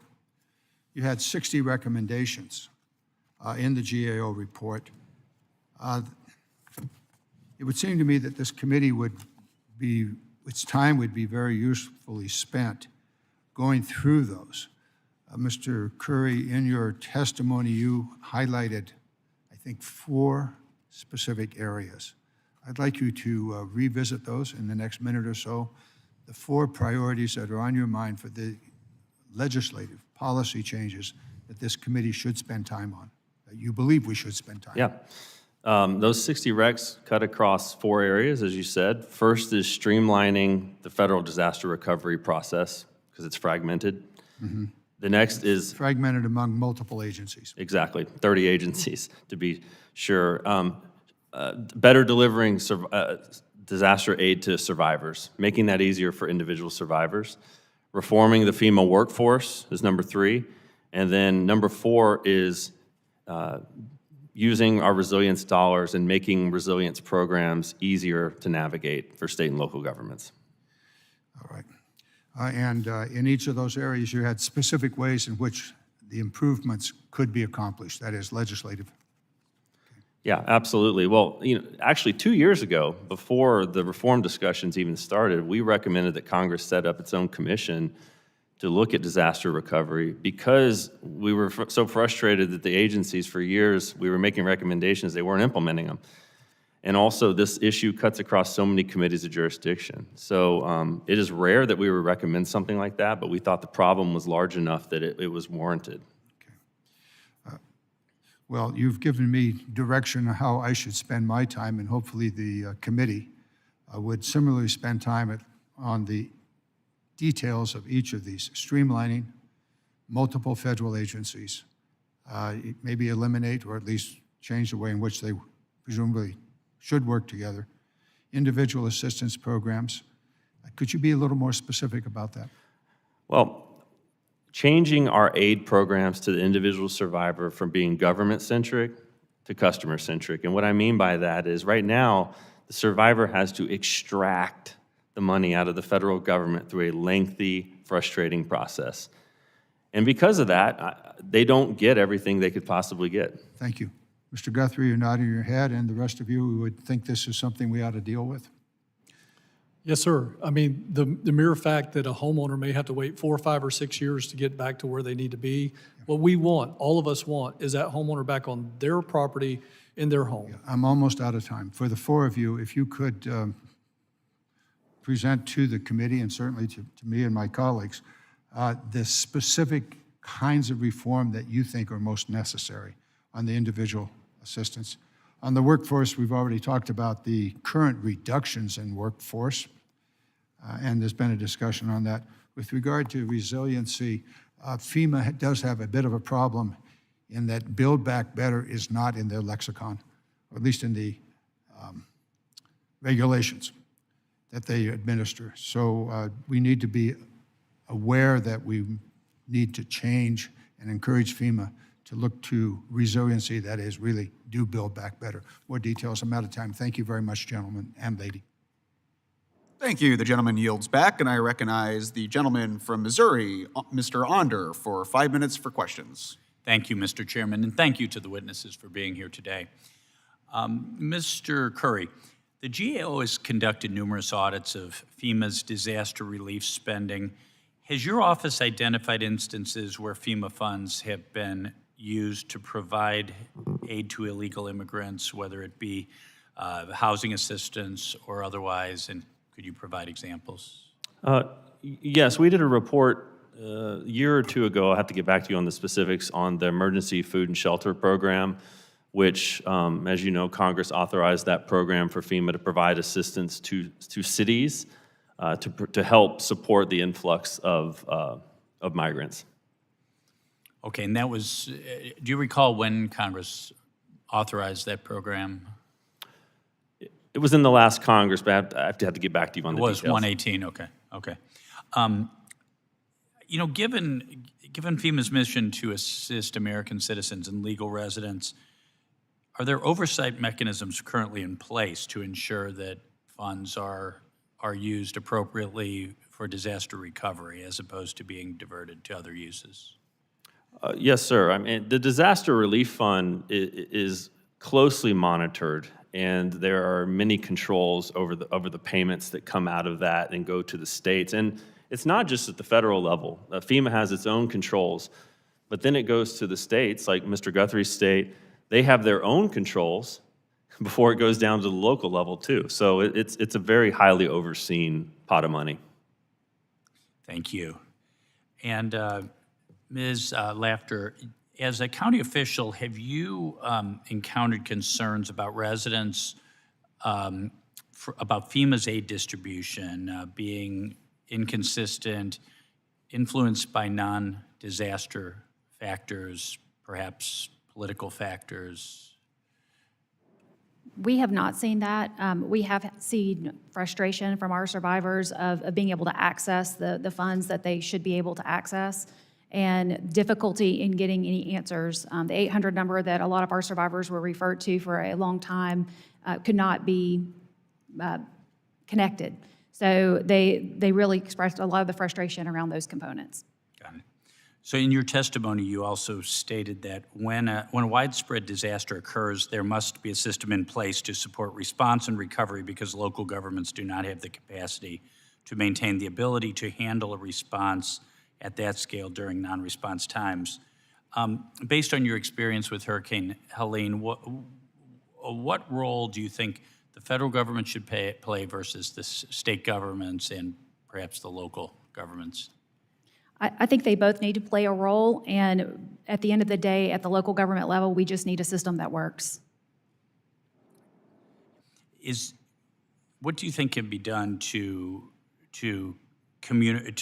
You had 60 recommendations in the GAO report. It would seem to me that this committee its time would be very usefully spent going through those. Mr. Curry, in your testimony, you highlighted, I think, 4 specific areas. I'd like you to revisit those in the next minute or so, the 4 priorities that are on your mind for the legislative policy changes that this committee should spend time on, that you believe we should spend time on. Yeah. Those 60 recs cut across 4 areas, as you said. First is streamlining the federal disaster recovery process, because it's fragmented. Mm-hmm. The next is... Fragmented among multiple agencies. Exactly, 30 agencies, to be sure. Better delivering disaster aid to survivors, making that easier for individual survivors. Reforming the FEMA workforce is number 3. And then number 4 is using our resilience dollars and making resilience programs easier to navigate for state and local governments. All right. And in each of those areas, you had specific ways in which the improvements could be accomplished, that is legislative. Yeah, absolutely. Well, actually 2 years ago, before the reform discussions even started, we recommended that Congress set up its own commission to look at disaster recovery because we were so frustrated that the agencies for years, we were making recommendations, they weren't implementing them. And also this issue cuts across so many committees of jurisdiction. So it is rare that we would recommend something like that, but we thought the problem was large enough that it was warranted. Well, you've given me direction on how I should spend my time, and hopefully the committee would similarly spend time on the details of each of these, streamlining multiple federal agencies, maybe eliminate or at least change the way in which they presumably should work together, individual assistance programs. Could you be a little more specific about that? Well, changing our aid programs to the individual survivor from being government-centric to customer-centric. And what I mean by that is right now, the survivor has to extract the money out of the federal government through a lengthy, frustrating process. And because of that, they don't get everything they could possibly get. Thank you. Mr. Guthrie, you're nodding your head, and the rest of you would think this is something we ought to deal with? Yes, sir. I mean, the mere fact that a homeowner may have to wait 4, 5, or 6 years to get back to where they need to be, what we want, all of us want, is that homeowner back on their property in their home. I'm almost out of time. For the 4 of you, if you could present to the committee and certainly to me and my colleagues the specific kinds of reform that you think are most necessary on the individual assistance. On the workforce, we've already talked about the current reductions in workforce, and there's been a discussion on that. With regard to resiliency, FEMA does have a bit of a problem in that Build Back Better is not in their lexicon, or at least in the regulations that they administer. So we need to be aware that we need to change and encourage FEMA to look to resiliency, that is, really do Build Back Better. More details, I'm out of time. Thank you very much, gentlemen and lady. Thank you. The gentleman yields back, and I recognize the gentleman from Missouri, Mr. Onder, for 5 minutes for questions. Thank you, Mr. Chairman, and thank you to the witnesses for being here today. Mr. Curry, the GAO has conducted numerous audits of FEMA's disaster relief spending. Has your office identified instances where FEMA funds have been used to provide aid to illegal immigrants, whether it be housing assistance or otherwise, and could you provide examples? Yes, we did a report a year or 2 ago. I'll have to get back to you on the specifics on the Emergency Food and Shelter Program, which, as you know, Congress authorized that program for FEMA to provide assistance to cities to help support the influx of migrants. Okay, and that was, do you recall when Congress authorized that program? It was in the last Congress, but I have to get back to you on the details. It was 118, okay. You know, given FEMA's mission to assist American citizens and legal residents, are there oversight mechanisms currently in place to ensure that funds are used appropriately for disaster recovery as opposed to being diverted to other uses? Yes, sir. I mean, the disaster relief fund is closely monitored, and there are many controls over the payments that come out of that and go to the states. And it's not just at the federal level. FEMA has its own controls, but then it goes to the states, like Mr. Guthrie's state. They have their own controls before it goes down to the local level too. So it's a very highly overseen pot of money. Thank you. And Ms. Laughter, as a county official, have you encountered concerns about residents about FEMA's aid distribution being inconsistent, influenced by non-disaster factors, perhaps political factors? We have not seen that. We have seen frustration from our survivors of being able to access the funds that they should be able to access, and difficulty in getting any answers. The 800 number that a lot of our survivors were referred to for a long time could not be connected. So they really expressed a lot of the frustration around those components. Got it. So in your testimony, you also stated that when a widespread disaster occurs, there must be a system in place to support response and recovery because local governments do not have the capacity to maintain the ability to handle a response at that scale during non-response times. Based on your experience with Hurricane Helene, what role do you think the federal government should play versus the state governments and perhaps the local governments? I think they both need to play a role, and at the end of the day, at the local government level, we just need a system that works. What do you think can be done to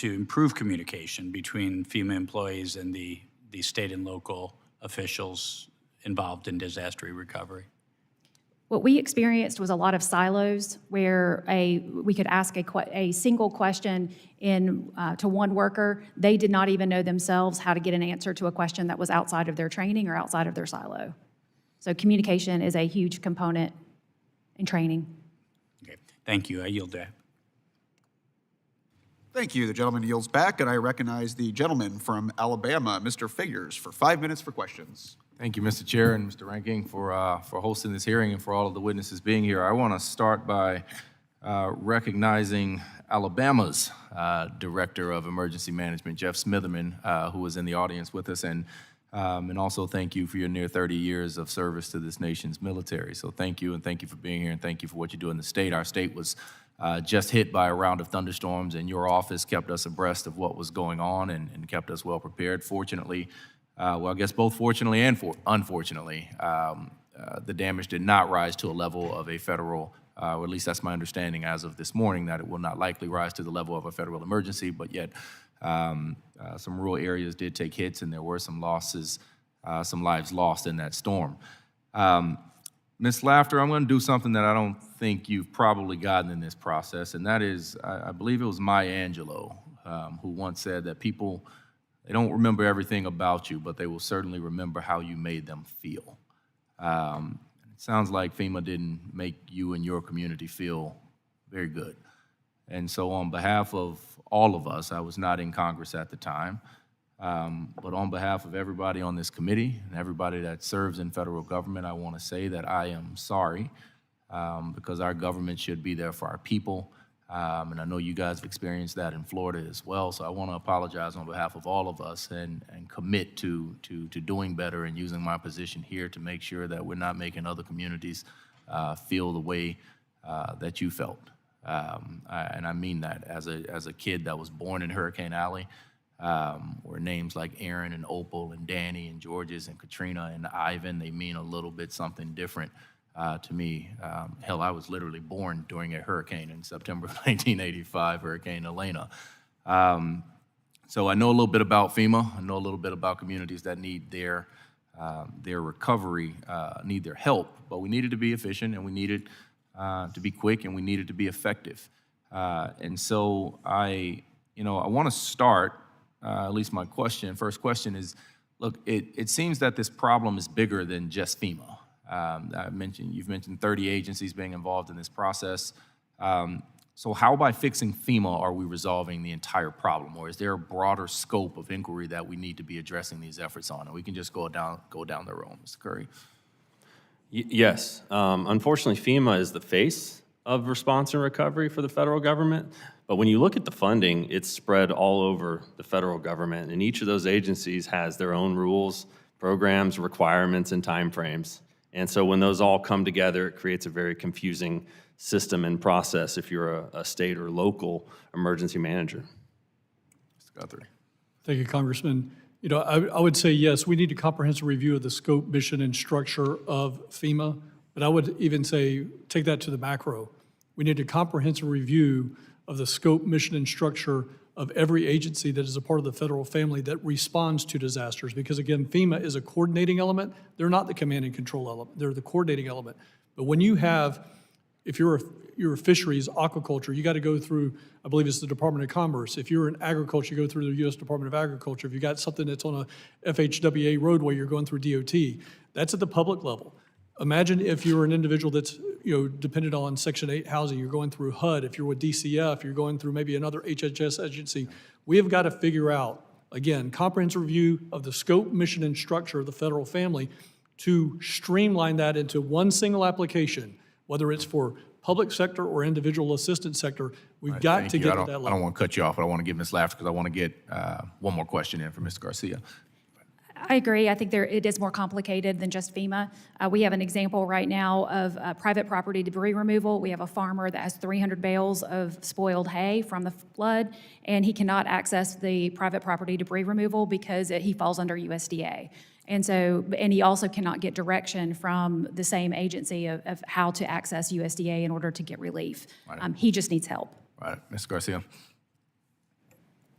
improve communication between FEMA employees and the state and local officials involved in disaster recovery? What we experienced was a lot of silos where we could ask a single question to one worker. They did not even know themselves how to get an answer to a question that was outside of their training or outside of their silo. So communication is a huge component in training. Okay, thank you. I yield back. Thank you. The gentleman yields back, and I recognize the gentleman from Alabama, Mr. Figures, for 5 minutes for questions. Thank you, Mr. Chair and Mr. Ranking, for hosting this hearing and for all of the witnesses being here. I want to start by recognizing Alabama's Director of Emergency Management, Jeff Smitherman, who is in the audience with us, and also thank you for your near 30 years of service to this nation's military. So thank you, and thank you for being here, and thank you for what you do in the state. Our state was just hit by a round of thunderstorms, and your office kept us abreast of what was going on and kept us well prepared. Fortunately, well, I guess both fortunately and unfortunately, the damage did not rise to a level of a federal, or at least that's my understanding as of this morning, that it will not likely rise to the level of a federal emergency, but yet some rural areas did take hits and there were some losses, some lives lost in that storm. Ms. Laughter, I'm going to do something that I don't think you've probably gotten in this process, and that is, I believe it was Maya Angelou who once said that people, they don't remember everything about you, but they will certainly remember how you made them feel. It sounds like FEMA didn't make you and your community feel very good. And so on behalf of all of us, I was not in Congress at the time, but on behalf of everybody on this committee and everybody that serves in federal government, I want to say that I am sorry because our government should be there for our people. And I know you guys have experienced that in Florida as well, so I want to apologize on behalf of all of us and commit to doing better and using my position here to make sure that we're not making other communities feel the way that you felt. And I mean that as a kid that was born in Hurricane Alley, where names like Aaron and Opal and Danny and Georges and Katrina and Ivan, they mean a little bit something different to me. Hell, I was literally born during a hurricane in September of 1985, Hurricane Elena. So I know a little bit about FEMA. I know a little bit about communities that need their recovery, need their help, but we needed to be efficient and we needed to be quick and we needed to be effective. And so I want to start, at least my first question is, look, it seems that this problem is bigger than just FEMA. You've mentioned 30 agencies being involved in this process. So how by fixing FEMA are we resolving the entire problem? Or is there a broader scope of inquiry that we need to be addressing these efforts on? And we can just go down the road, Mr. Curry. Yes. Unfortunately, FEMA is the face of response and recovery for the federal government. But when you look at the funding, it's spread all over the federal government, and each of those agencies has their own rules, programs, requirements, and timeframes. And so when those all come together, it creates a very confusing system and process if you're a state or local emergency manager. Mr. Guthrie. Thank you, Congressman. You know, I would say, yes, we need a comprehensive review of the scope, mission, and structure of FEMA, but I would even say, take that to the macro. We need a comprehensive review of the scope, mission, and structure of every agency that is a part of the federal family that responds to disasters. Because again, FEMA is a coordinating element. They're not the command and control element. They're the coordinating element. But when you have, if you're a fisheries, aquaculture, you got to go through, I believe it's the Department of Commerce. If you're in agriculture, you go through the U.S. Department of Agriculture. If you got something that's on a FHWA roadway, you're going through DOT. That's at the public level. Imagine if you're an individual that's, dependent on Section 8 housing, you're going through HUD. If you're with DCF, you're going through maybe another HHS agency. We have got to figure out, again, comprehensive review of the scope, mission, and structure of the federal family to streamline that into one single application, whether it's for public sector or individual assistance sector. We've got to get to that level. I don't want to cut you off, but I want to give Ms. Laffer because I want to get one more question in for Mr. Garcia. I agree. I think it is more complicated than just FEMA. We have an example right now of private property debris removal. We have a farmer that has 300 bales of spoiled hay from the flood, and he cannot access the private property debris removal because he falls under USDA. And he also cannot get direction from the same agency of how to access USDA in order to get relief. Right. He just needs help. Right, Mr. Garcia.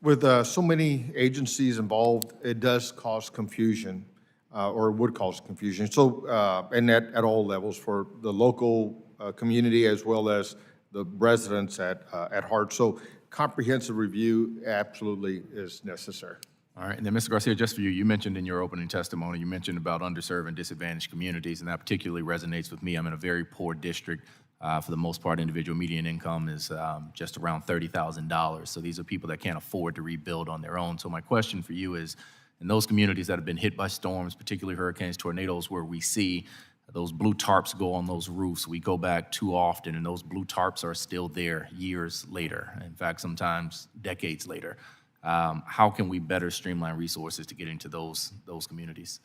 With so many agencies involved, it does cause confusion, or would cause confusion. So, and at all levels, for the local community as well as the residents at heart. So, comprehensive review absolutely is necessary. All right, and then Mr. Garcia, just for you, you mentioned in your opening testimony, you mentioned about underserved and disadvantaged communities, and that particularly resonates with me. I'm in a very poor district. For the most part, individual median income is just around $30,000. So these are people that can't afford to rebuild on their own. So my question for you is, in those communities that have been hit by storms, particularly hurricanes, tornadoes, where we see those blue tarps go on those roofs, we go back too often, and those blue tarps are still there years later. In fact, sometimes decades later. How can we better streamline resources to get into those communities?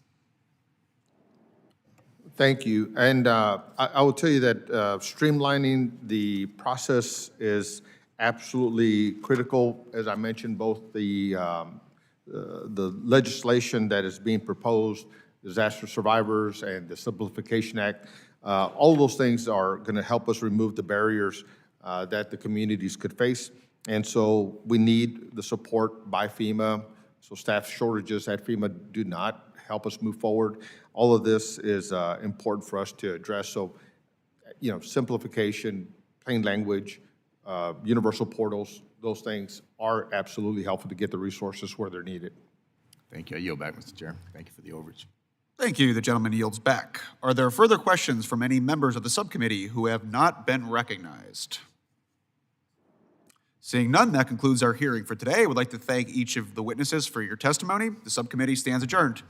Thank you. And I will tell you that streamlining the process is absolutely critical. As I mentioned, both the legislation that is being proposed, Disaster Survivors and the Simplification Act, all of those things are going to help us remove the barriers that the communities could face. And so we need the support by FEMA. So staff shortages at FEMA do not help us move forward. All of this is important for us to address. So, simplification, plain language, universal portals, those things are absolutely helpful to get the resources where they're needed. Thank you. I yield back, Mr. Chair. Thank you for the overage. Thank you. The gentleman yields back. Are there further questions from any members of the subcommittee who have not been recognized? Seeing none, that concludes our hearing for today. I would like to thank each of the witnesses for your testimony. The subcommittee stands adjourned.